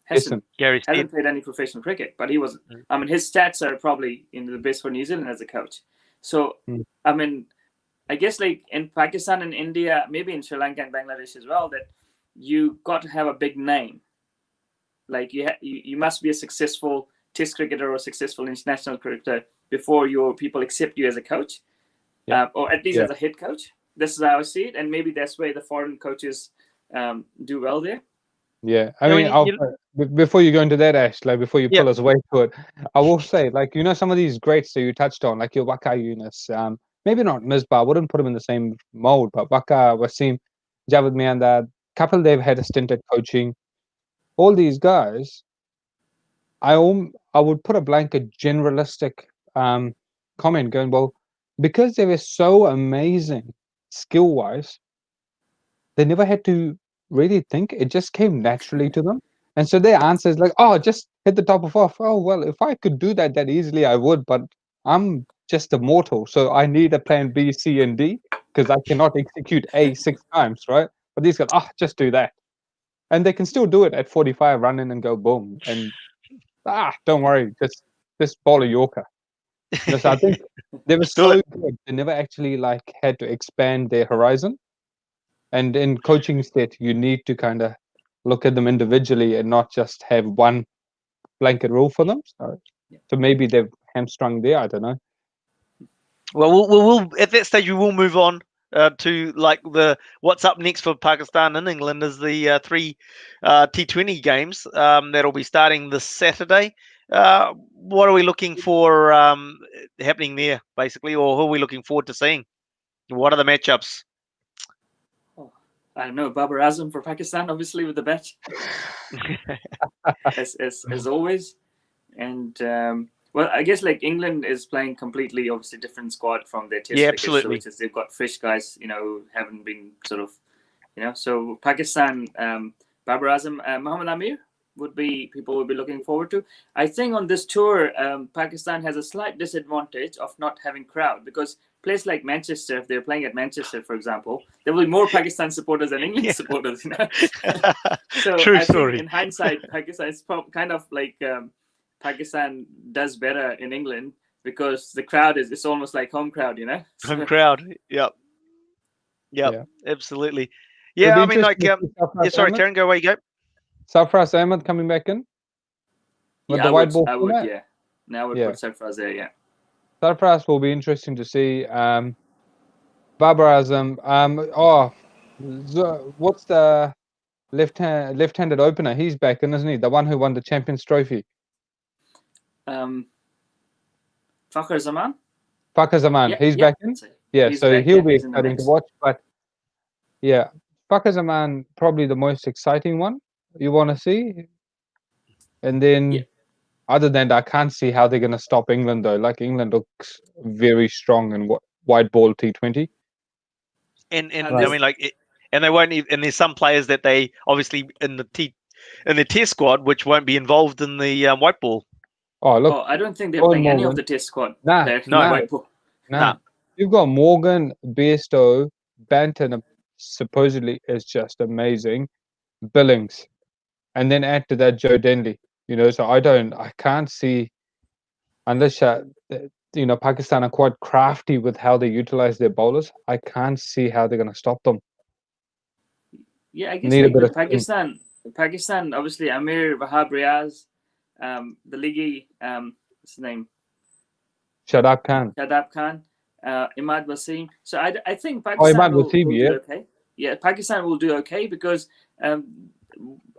hasn't played any professional cricket, but he was. I mean, his stats are probably the best for New Zealand as a coach. So I mean, I guess in Pakistan and India, maybe in Sri Lanka and Bangladesh as well, that you got to have a big name. You must be a successful Test cricketer or a successful international cricketer before your people accept you as a coach, or at least as a head coach. This is how I see it, and maybe that's where the foreign coaches do well there. Yeah, I mean, before you go into that, Ash, like before you pull us away to it, I will say, like, you know, some of these greats that you touched on, like your Waka Yunus, maybe not Misbah, I wouldn't put him in the same mold, but Waka, Wasim, Javed Mianda, couple they've had a stint at coaching. All these guys, I would put a blanket generalistic comment going, well, because they were so amazing skill-wise, they never had to really think. It just came naturally to them. And so their answer is like, oh, just hit the top of off. Oh, well, if I could do that easily, I would, but I'm just a mortal. So I need a plan B, C, and D because I cannot execute A 6 times, right? But these guys, just do that. And they can still do it at 45, run in and go boom. And don't worry, just bowl a Yorker. You know, so I think they were so good. They never actually like had to expand their horizon. And in coaching state, you need to kind of look at them individually and not just have one blanket rule for them. So maybe they've hamstrung there. I don't know. Well, we'll at that stage we will move on to like what's up next for Pakistan and England is the 3 T20 games that'll be starting this Saturday. What are we looking for happening there, basically, or who are we looking forward to seeing? What are the matchups? I don't know, Babar Azam for Pakistan, obviously, with the bat, as always. And, well, I guess, like, England is playing completely, obviously, different squad from their test cricket. Absolutely. So they've got fresh guys, you know, who haven't been sort of, you know. So Pakistan, Babar Azam, Mohammad Amir people would be looking forward to. I think on this tour, Pakistan has a slight disadvantage of not having crowd because place like Manchester, if they're playing at Manchester, for example, there will be more Pakistan supporters than England supporters. You know? So True I story. think in hindsight, Pakistan is kind of like Pakistan does better in England because the crowd it's almost like home crowd, you know. Home crowd. Yep, absolutely. It'll Yeah, be I mean, like, interesting sorry, Tarun, go away, you go. Sarfraz Ahmed coming back in with the white ball format? Yeah. Now I would put Sarfraz there, yeah. Sarfraz will be interesting to see. Babar Azam. What's the left-handed opener? He's back in, isn't he? The one who won the Champions Trophy. Fakhar Zaman. Fakhar Zaman. He's back in. Yeah, so he'll be exciting to watch. But yeah, Fakhar Zaman probably the most exciting one you want to see. And then, other than that, I can't see how they're going to stop England though. Like England looks very strong in white ball T20. And I mean, like, and they won't. And there's some players that they obviously in the test squad which won't be involved in the white ball. Oh look! I don't think they're playing any of the test squad. No. White ball. No. You've got Morgan, Bairstow, Banton supposedly is just amazing, Billings, and then add to that Joe Denley. You know, so I can't see unless you know Pakistan are quite crafty with how they utilize their bowlers. I can't see how they're going to stop them. Yeah, I guess like with Pakistan, obviously Amir, Wahab Riaz, the Ligi, what's his name? Shadab Khan, Imad Wasim. So I think Pakistan will do okay. Yeah, Pakistan will do okay because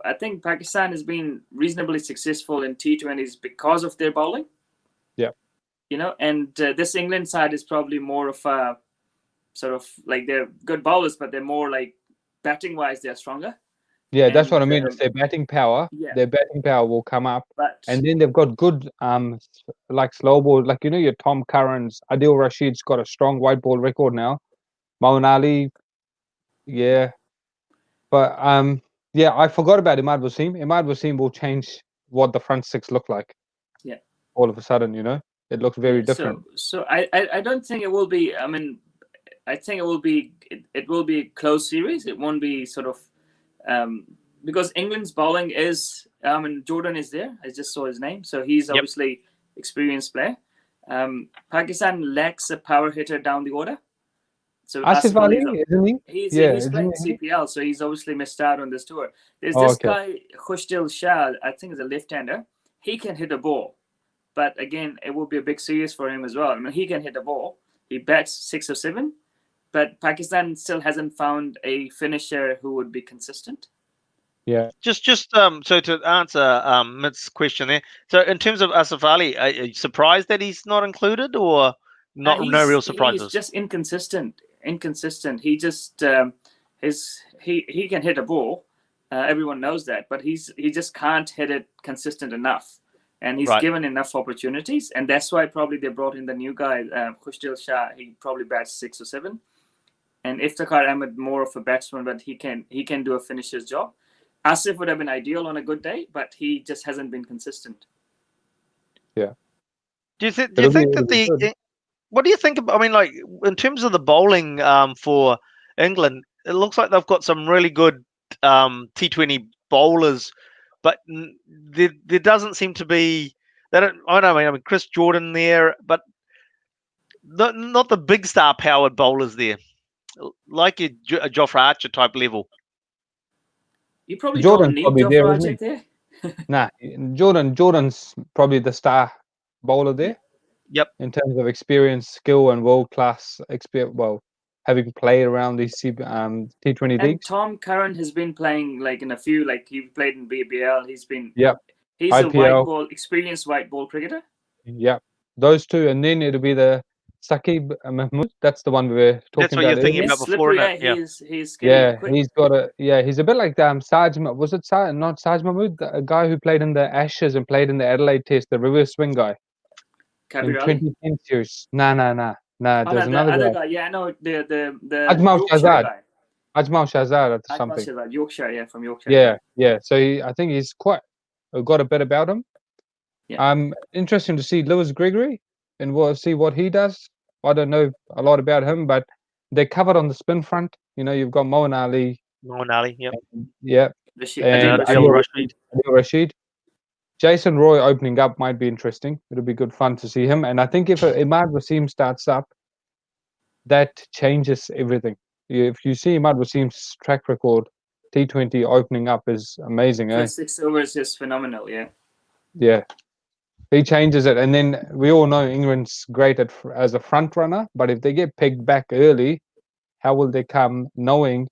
I think Pakistan has been reasonably successful in T20s because of their bowling. Yeah. You know, and this England side is probably more of a sort of like they're good bowlers, but they're more like batting wise, they're stronger. Yeah, that's what I mean. It's their batting power. Yeah. Their batting power will come up, and then they've got good like slow ball, like you know your Tom Currans, Adil Rashid's got a strong white ball record now. Moeen Ali, yeah, but I forgot about Imad Wasim. Imad Wasim will change what the front six look like. Yeah, all of a sudden, you know, it looks very different. So I don't think it will be. I mean, I think it will be a close series. It won't be sort of. Because England's bowling is, Jordan is there. I just saw his name. So he's obviously experienced player. Pakistan lacks a power hitter down the order. So Asif Ali, isn't he? He's playing CPL, so he's obviously missed out on this tour. There's this guy, Khushdil Shah, I think is a left-hander. He can hit a ball. But again, it will be a big series for him as well. I mean, he can hit the ball. He bats 6 or 7, but Pakistan still hasn't found a finisher who would be consistent. Yeah. Just so to answer Mitt's question there. So in terms of Asif Ali, are you surprised that he's not included, or no real He's surprises? just inconsistent. He just he can hit a ball. Everyone knows that, but he just can't hit it consistent enough. And he's Right. given enough opportunities, and that's why probably they brought in the new guy, Khushdil Shah. He probably bats 6 or 7, and Iftikhar Ahmed more of a batsman, but he can do a finisher's job. Asif would have been ideal on a good day, but he just hasn't been consistent. Yeah. Do you think that good. what do you think about? I mean, like in terms of the bowling for England, it looks like they've got some really good T20 bowlers, but there doesn't seem to be. They don't. I don't know. I mean, Chris Jordan there, but not the big star powered bowlers there, like a Jofra Archer type level. You probably Jordan's don't need probably there, Jofra isn't Archer there. Nah, Jordan's probably the star bowler there. Yep. In terms of experience, skill, and world class experience. Well, having played around these T20 And leagues. Tom Curran has been playing like in a few, like he played in BBL. He's been Yep. He's IPL. experienced white ball cricketer. Yep. Those two, and then it'll be the Saqib Mahmood. That's the one we were talking That's what about you're thinking earlier. about before, Slippery, isn't it? Yeah. he's getting quick. He's got he's a bit like Saj. Was it not Saj Mahmood, a guy who played in the Ashes and played in the Adelaide Test, the reverse swing guy Kabir in Ali? 2010 series? Nah. There's the another other guy. guy. Yeah, no, the Ajmal Yorkshire Shahzad. guy. Ajmal Shahzad or Ajmal something. Shahzad, Yorkshire, yeah, from Yorkshire. Yeah. So I think he's quite got a bit about him. Yeah. Interesting to see Lewis Gregory and we'll see what he does. I don't know a lot about him, but they're covered on the spin front. You know, you've got Moeen Ali. Moeen Ali, yep. Yeah. And Adil Rashid. Jason Roy opening up might be interesting. It'll be good fun to see him. And I think if Imad Wasim starts up, that changes everything. If you see Imad Wasim's track record, T20 opening up is amazing. First 6 overs is phenomenal, yeah. Yeah. He changes it. And then we all know England's great as a front runner, but if they get pegged back early, how will they come knowing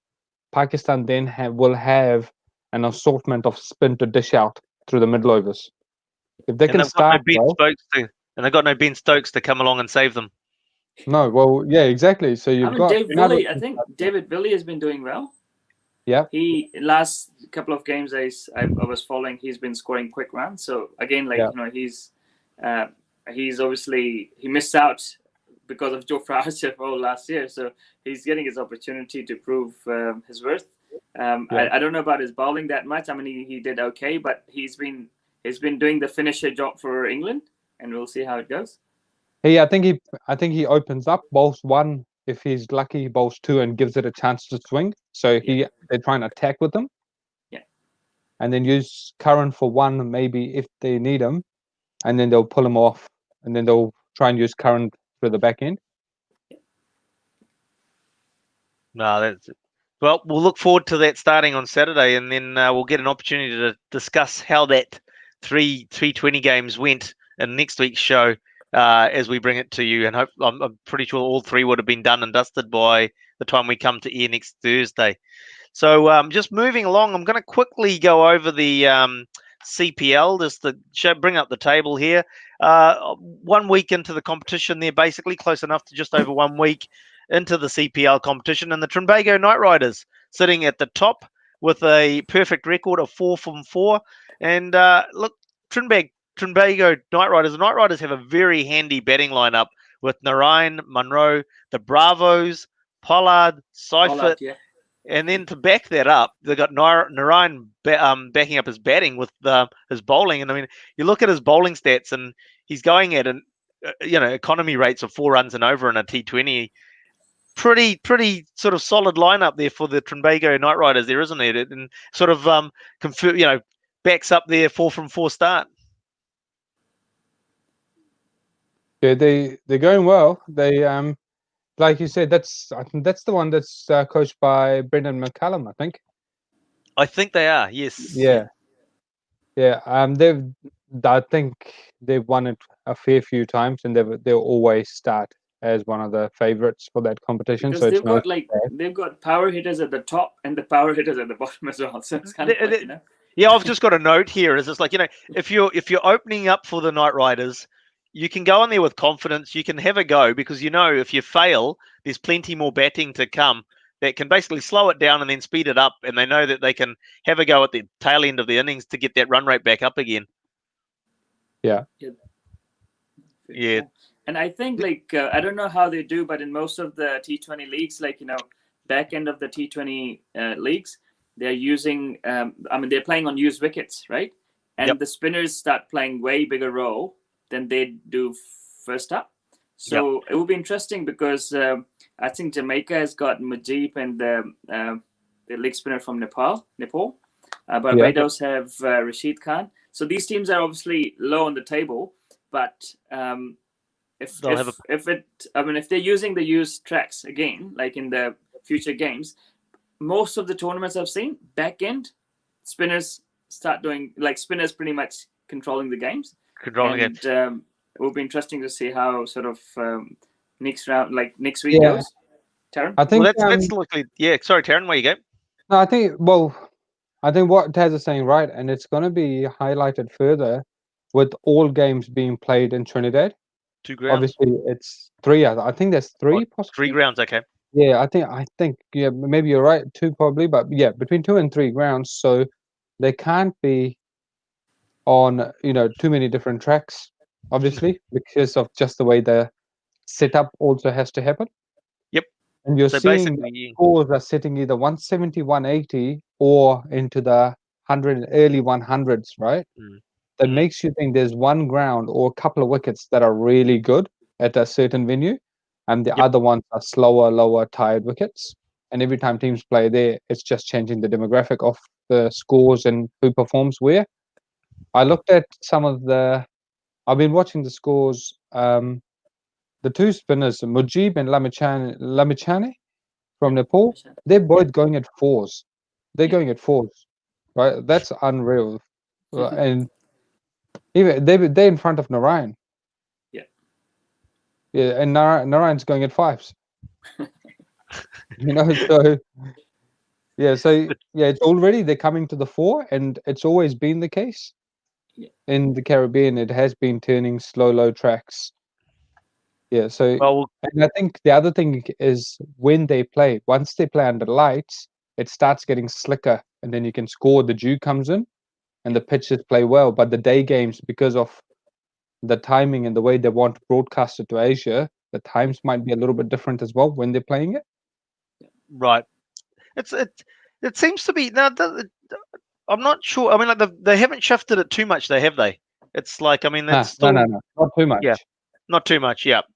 Pakistan then will have an assortment of spin to dish out through the middle overs? If they can start and they've got no Ben Stokes to come along and save them. No, well, yeah, exactly. So you've got Dave Villey. I think David Villey has been doing well. Yeah. He last couple of games I was following, he's been scoring quick runs. So again, he's obviously he missed out because of Jofra Archer last year. So he's getting his opportunity to prove his worth. I don't know about his bowling that much. I mean, he did okay, but he's been doing the finisher job for England, and we'll see how it goes. I think he opens up, bowls 1. If he's lucky, he bowls 2 and gives it a chance to swing. So they try and attack with him. Yeah. And then use Curran for 1, maybe if they need him, and then they'll pull him off, and then they'll try and use Curran for the back end. No, that's it. Well, we'll look forward to that starting on Saturday, and then we'll get an opportunity to discuss how that 320 games went in next week's show as we bring it to you. And I'm pretty sure all 3 would have been done and dusted by the time we come to air next Thursday. So just moving along, I'm going to quickly go over the CPL, just to bring up the table here. 1 week into the competition, they're basically close enough to just over 1 week into the CPL competition, and the Trinbago Knight Riders sitting at the top with a perfect record of 4 from 4. And look, Trinbago Knight Riders. The Knight Riders have a very handy batting lineup with Narayan, Munro, the Bravos, Pollard, Seifert, and then to back that up, they've got Narayan backing up his batting with his bowling. And I mean, you look at his bowling stats, and he's going at economy rates of 4 runs and over in a T20. Pretty sort of solid lineup there for the Trinbago Knight Riders there, isn't it? And sort of backs up their 4 from 4 start. Yeah, they're going well. They like you said, I think that's the one that's coached by Brendan McCullum, I think. I think they are, yes. Yeah. They've I think they've won it a fair few times, and they'll always start as one of the favorites for that competition. Because So it's they've nice. got they've got power hitters at the top and the power hitters at the bottom as well. So it's kind of like, Yeah, I've just got a note here. Is it's like, if you're opening up for the Knight Riders, you can go on there with confidence. You can have a go because if you fail, there's plenty more batting to come that can basically slow it down and then speed it up. And they know that they can have a go at the tail end of the innings to get that run rate back up again. Yeah. Yeah. Cool. And I think I don't know how they do, but in most of the T20 leagues, back end of the T20 leagues, they're using they're playing on used wickets, right? And the spinners start playing way bigger role than they do first up. So it will be interesting because I think Jamaica has got Mujib and the leg spinner from Nepal. Barbados have Rashid Khan. So these teams are obviously low on the table, but if they're using the used tracks again, like in the future games, most of the tournaments I've seen, back end spinners start doing spinners pretty much controlling the games. It will be interesting to see how sort of next round, next week goes. Tarun? I think that's likely. Yeah, sorry, Tarun, where you go? No, I think what Taz is saying right, and it's going to be highlighted further with all games being played in Trinidad. 2 grounds. Obviously, it's 3. I think there's 3 possibly. 3 grounds, okay. Yeah, I think yeah, maybe you're right, 2 probably, but yeah, between 2 and 3 grounds. So they can't be on too many different tracks, obviously, because of just the way the setup also has to happen. Yep. And you're seeing scores are sitting either 170, 180, or into the early 100s, right? That makes you think there's one ground or a couple of wickets that are really good at a certain venue, and the other ones are slower, lower, tired wickets. And every time teams play there, it's just changing the demographic of the scores and who performs where. I looked at I've been watching the scores. The 2 spinners, Mujib and Lamichhane from Nepal, they're both going at 4s. They're going at 4s, right? That's unreal. And even they're in front of Narayan. Yeah, and Narayan's going at 5s. So it's already they're coming to the fore, and it's always been the case. In the Caribbean, it has been turning slow, low tracks. Yeah, so and I think the other thing is when they play, once they play under lights, it starts getting slicker, and then you can score. The dew comes in, and the pitches play well. But the day games, because of the timing and the way they want to broadcast it to Asia, the times might be a little bit different as well when they're playing it. Right. It seems to be now. I'm not sure. I mean, they haven't shifted it too much, though, have they? It's like, that's still no, not too much. Yeah, not too much. Yep.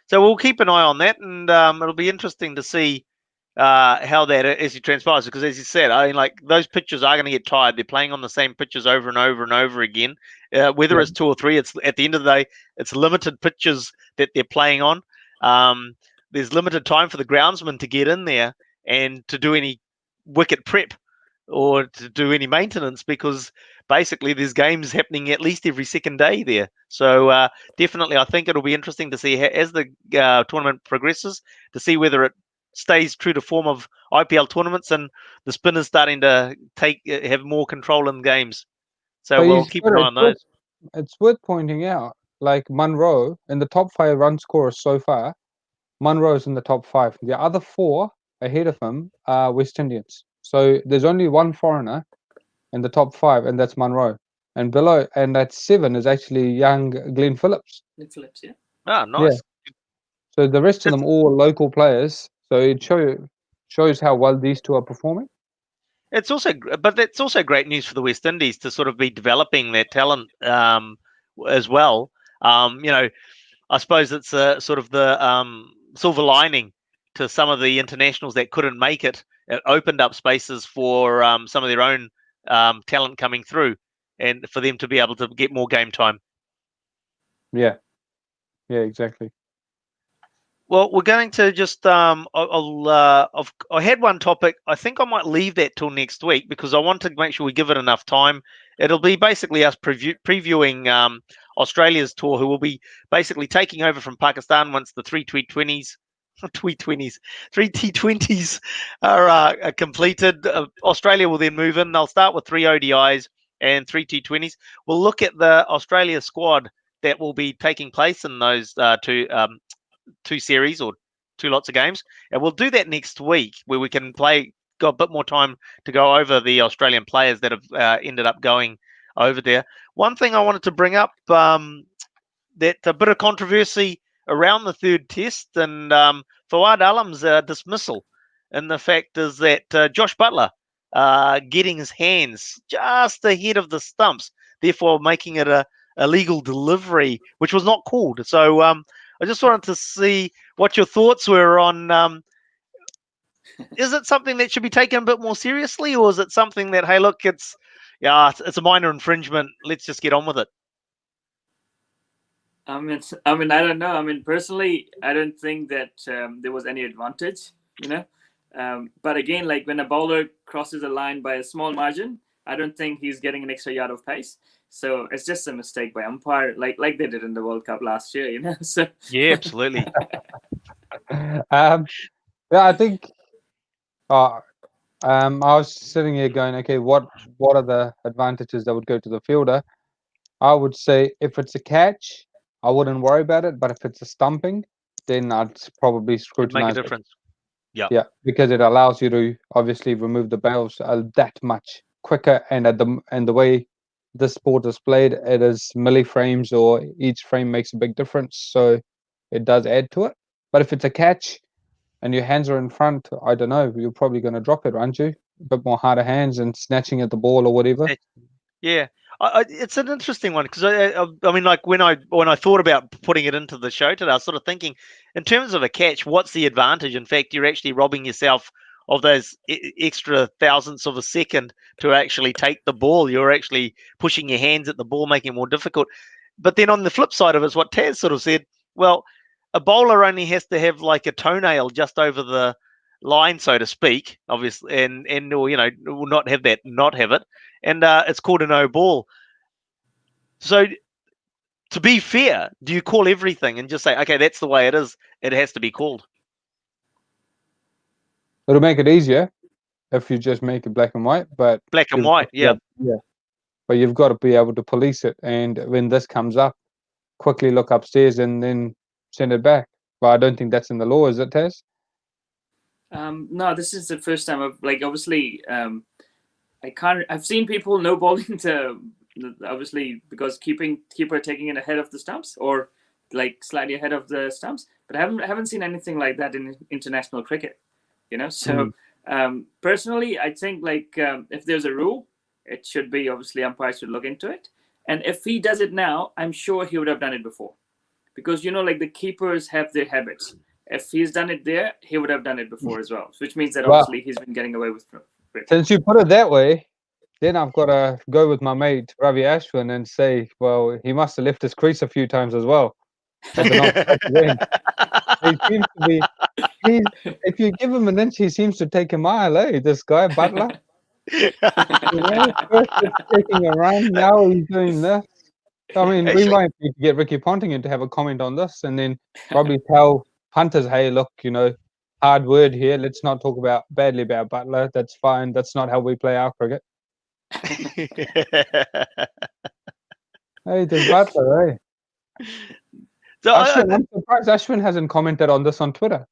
So we'll keep an eye on that, and it'll be interesting to see how that actually transpires. Because as you said, those pitches are going to get tired. They're playing on the same pitches over and over and over again. Whether it's 2 or 3, it's at the end of the day, it's limited pitches that they're playing on. There's limited time for the groundsman to get in there and to do any wicket prep or to do any maintenance, because basically there's games happening at least every second day there. So definitely, I think it'll be interesting to see as the tournament progresses, to see whether it stays true to form of IPL tournaments and the spinners starting to have more control in games. So we'll keep an eye on those. It's worth pointing out, like Munro in the top 5 run scorers so far, Munro's in the top 5. The other 4 ahead of him are West Indians. So there's only one foreigner in the top 5, and that's Munro. And below, and at 7 is actually young Glenn Phillips. Glenn Phillips, yeah. Ah, nice. Yeah. So the rest of them all local players. So it shows how well these 2 are performing. It's also great news for the West Indies to sort of be developing their talent as well. I suppose it's sort of the silver lining to some of the internationals that couldn't make it. It opened up spaces for some of their own talent coming through, and for them to be able to get more game time. Yeah, exactly. Well, we're going to just I had one topic. I think I might leave that till next week because I want to make sure we give it enough time. It'll be basically us previewing Australia's tour, who will be basically taking over from Pakistan once the three T20s, three T20s are completed. Australia will then move in. They'll start with three ODIs and three T20s. We'll look at the Australia squad that will be taking place in those two series or two lots of games, and we'll do that next week where we can got a bit more time to go over the Australian players that have ended up going over there. One thing I wanted to bring up, that a bit of controversy around the third test and Fawad Alam's dismissal, and the fact is that Josh Butler getting his hands just ahead of the stumps, therefore making it a illegal delivery, which was not called. So I just wanted to see what your thoughts were on. Is it something that should be taken a bit more seriously, or is it something that, hey, look, it's a minor infringement. Let's just get on with it. I mean, I don't know. I mean, personally, I don't think that there was any advantage, you know. But again, like when a bowler crosses a line by a small margin, I don't think he's getting an extra yard of pace. So it's just a mistake by umpire, like they did in the World Cup last year, you know. So yeah, absolutely. Yeah, I think. I was sitting here going, okay, what are the advantages that would go to the fielder? I would say if it's a catch, I wouldn't worry about it. But if it's a stumping, then I'd probably It'd make a scrutinize it. difference. Yeah. Yeah, because it allows you to obviously remove the bails that much quicker, and the way this sport is played, it is milliframes, or each frame makes a big difference, so it does add to it. But if it's a catch and your hands are in front, I don't know, you're probably going to drop it, aren't you? A bit more harder hands and snatching at the ball or whatever. Yeah, it's an interesting one because I mean, like when I thought about putting it into the show today, I was sort of thinking, in terms of a catch, what's the advantage? In fact, you're actually robbing yourself of those extra thousandths of a second to actually take the ball. You're actually pushing your hands at the ball, making it more difficult. But then on the flip side of it is what Taz sort of said. Well, a bowler only has to have like a toenail just over the line, so to speak, obviously, and or will not have it, and it's called a no ball. So to be fair, do you call everything and just say, okay, that's the way it is, it has to be called? It'll make it easier if you just make it black and white, but Black and white, yeah. But you've got to be able to police it, and when this comes up, quickly look upstairs and then send it back. But I don't think that's in the law, is it, Taz? No, this is the first time obviously I've seen people no bowling to obviously because keeper taking it ahead of the stumps or like slightly ahead of the stumps, but I haven't seen anything like that in international cricket, you know. So personally, I think if there's a rule, it should be obviously umpires should look into it, and if he does it now, I'm sure he would have done it before, because the keepers have their habits. If he's done it there, he would have done it before as well, which means that obviously he's been getting away with it. Since you put it that way, then I've got to go with my mate Ravi Ashwin and say, well, he must have left his crease a few times as well. He seems to be. If you give him an inch, he seems to take a mile. This guy Butler. First it's taking a run, now he's doing this. I mean, we might need to get Ricky Ponting to have a comment on this, and then probably tell punters, hey, look, hard word here. Let's not talk badly about Butler. That's fine. That's not how we play our cricket. Hey, there's Butler, hey. So Ashwin, I'm surprised Ashwin hasn't commented on this on Twitter.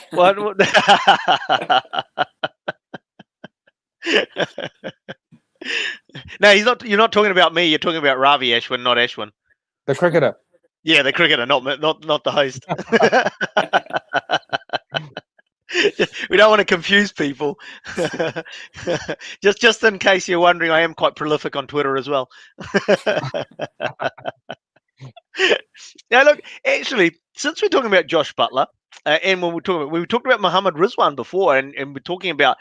What? No, he's not. You're not talking about me. You're talking about Ravi Ashwin, not Ashwin. The cricketer. Yeah, the cricketer, not the host. We don't want to confuse people. just in case you're wondering, I am quite prolific on Twitter as well. Now, look, actually, since we're talking about Josh Butler, and when we talked about Muhammad Rizwan before, and we're talking about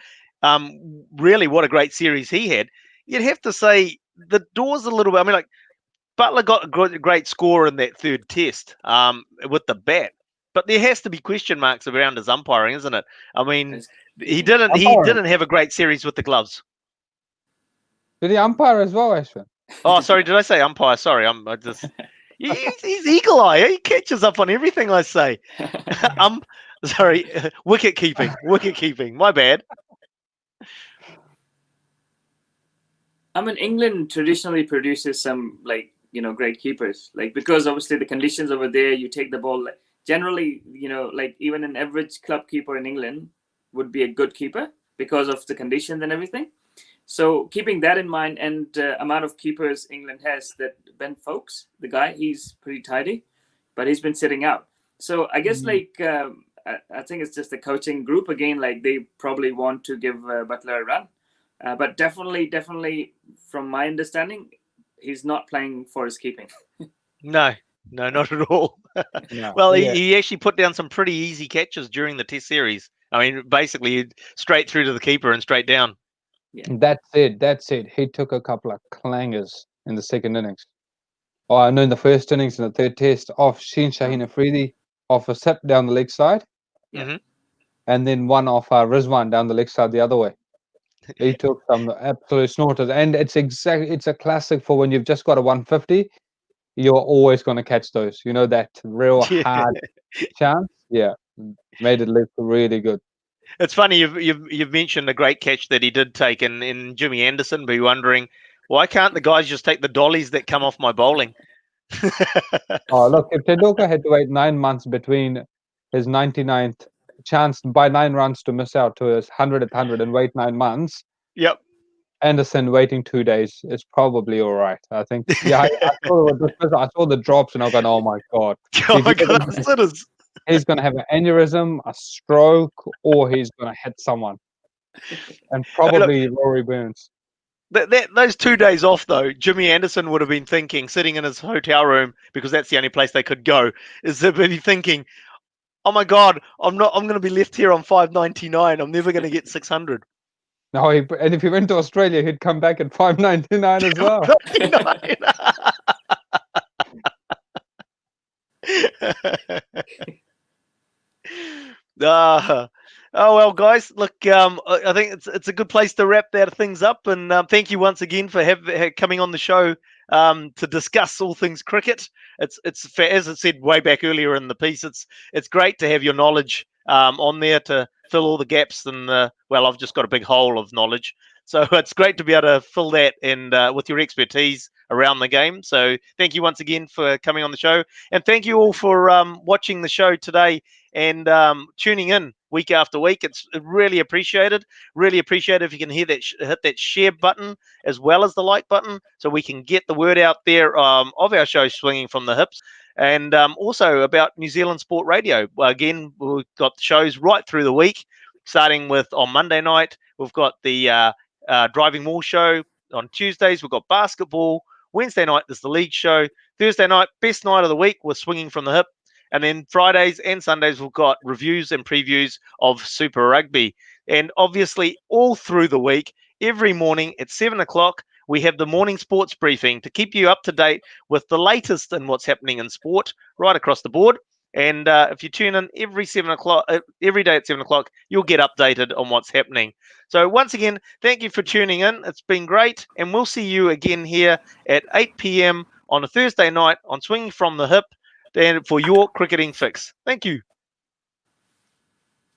really what a great series he had. You'd have to say the door's a little bit. I mean, like Butler got a great score in that third test with the bat, but there has to be question marks around his umpiring, isn't it? I mean, His he keeping. didn't have a great series with the gloves. Did he umpire as well, Ashwin? Oh, sorry, did I say umpire? Sorry, I just he's eagle eye. He catches up on everything I say. Sorry, wicket keeping. My bad. I mean, England traditionally produces some great keepers, because obviously the conditions over there. You take the ball. Generally, even an average club keeper in England would be a good keeper because of the conditions and everything. So keeping that in mind, and amount of keepers England has, that Ben Foakes, the guy, he's pretty tidy, but he's been sitting out. So I guess I think it's just the coaching group again. They probably want to give Butler a run, but definitely, from my understanding, he's not playing for his keeping. No, not at all. No. Well, Yeah. he actually put down some pretty easy catches during the Test series. I mean, basically straight through to the keeper and straight down. Yeah. That's it. He took a couple of clangers in the second innings. Oh, I know in the first innings in the third test off Shaheen Afridi off a sip down the leg side. Yeah. Mm-hmm. And then one off Rizwan down the leg side the other way. He took some absolute snorters. And it's a classic for when you've just got a 150, you're always going to catch those. You know, that real hard chance. Yeah. Made it look really good. It's funny you've mentioned a great catch that he did take in Jimmy Anderson, but you're wondering why can't the guys just take the dollies that come off my bowling? Oh, look, if Tendulkar had to wait 9 months between his 99th chance by 9 runs to miss out to his 100th 100 and wait 9 months, Yep. Anderson waiting 2 days is probably all right. I think. Yeah, I saw the drops and I was going, oh my God. Oh my God, sitters. He's going to have an aneurysm, a stroke, or he's going to hit someone. And probably Rory Burns. Those 2 days off, though, Jimmy Anderson would have been thinking, sitting in his hotel room, because that's the only place they could go, is to be thinking, oh my God, I'm going to be left here on 599. I'm never going to get 600. No, and if he went to Australia, he'd come back at 599 as well. Oh well, guys. Look, I think it's a good place to wrap that things up. And thank you once again for coming on the show to discuss all things cricket. It's as I said way back earlier in the piece. It's great to have your knowledge on there to fill all the gaps. And well, I've just got a big hole of knowledge, so it's great to be able to fill that and with your expertise around the game. So thank you once again for coming on the show, and thank you all for watching the show today and tuning in week after week. It's really appreciated. Really appreciate if you can hit that share button as well as the like button, so we can get the word out there of our show, Swinging from the Hips, and also about New Zealand Sport Radio. Again, we've got shows right through the week, starting with on Monday night. We've got the Driving Wall show. On Tuesdays, we've got basketball. Wednesday night, there's the league show. Thursday night, best night of the week, we're Swinging from the Hip. And then Fridays and Sundays, we've got reviews and previews of Super Rugby. And obviously, all through the week, every morning at 7 o'clock, we have the morning sports briefing to keep you up to date with the latest in what's happening in sport right across the board. And if you tune in every day at 7 o'clock, you'll get updated on what's happening. So once again, thank you for tuning in. It's been great. And we'll see you again here at 8 p.m. on a Thursday night on Swinging from the Hip, and for your cricketing fix. Thank you.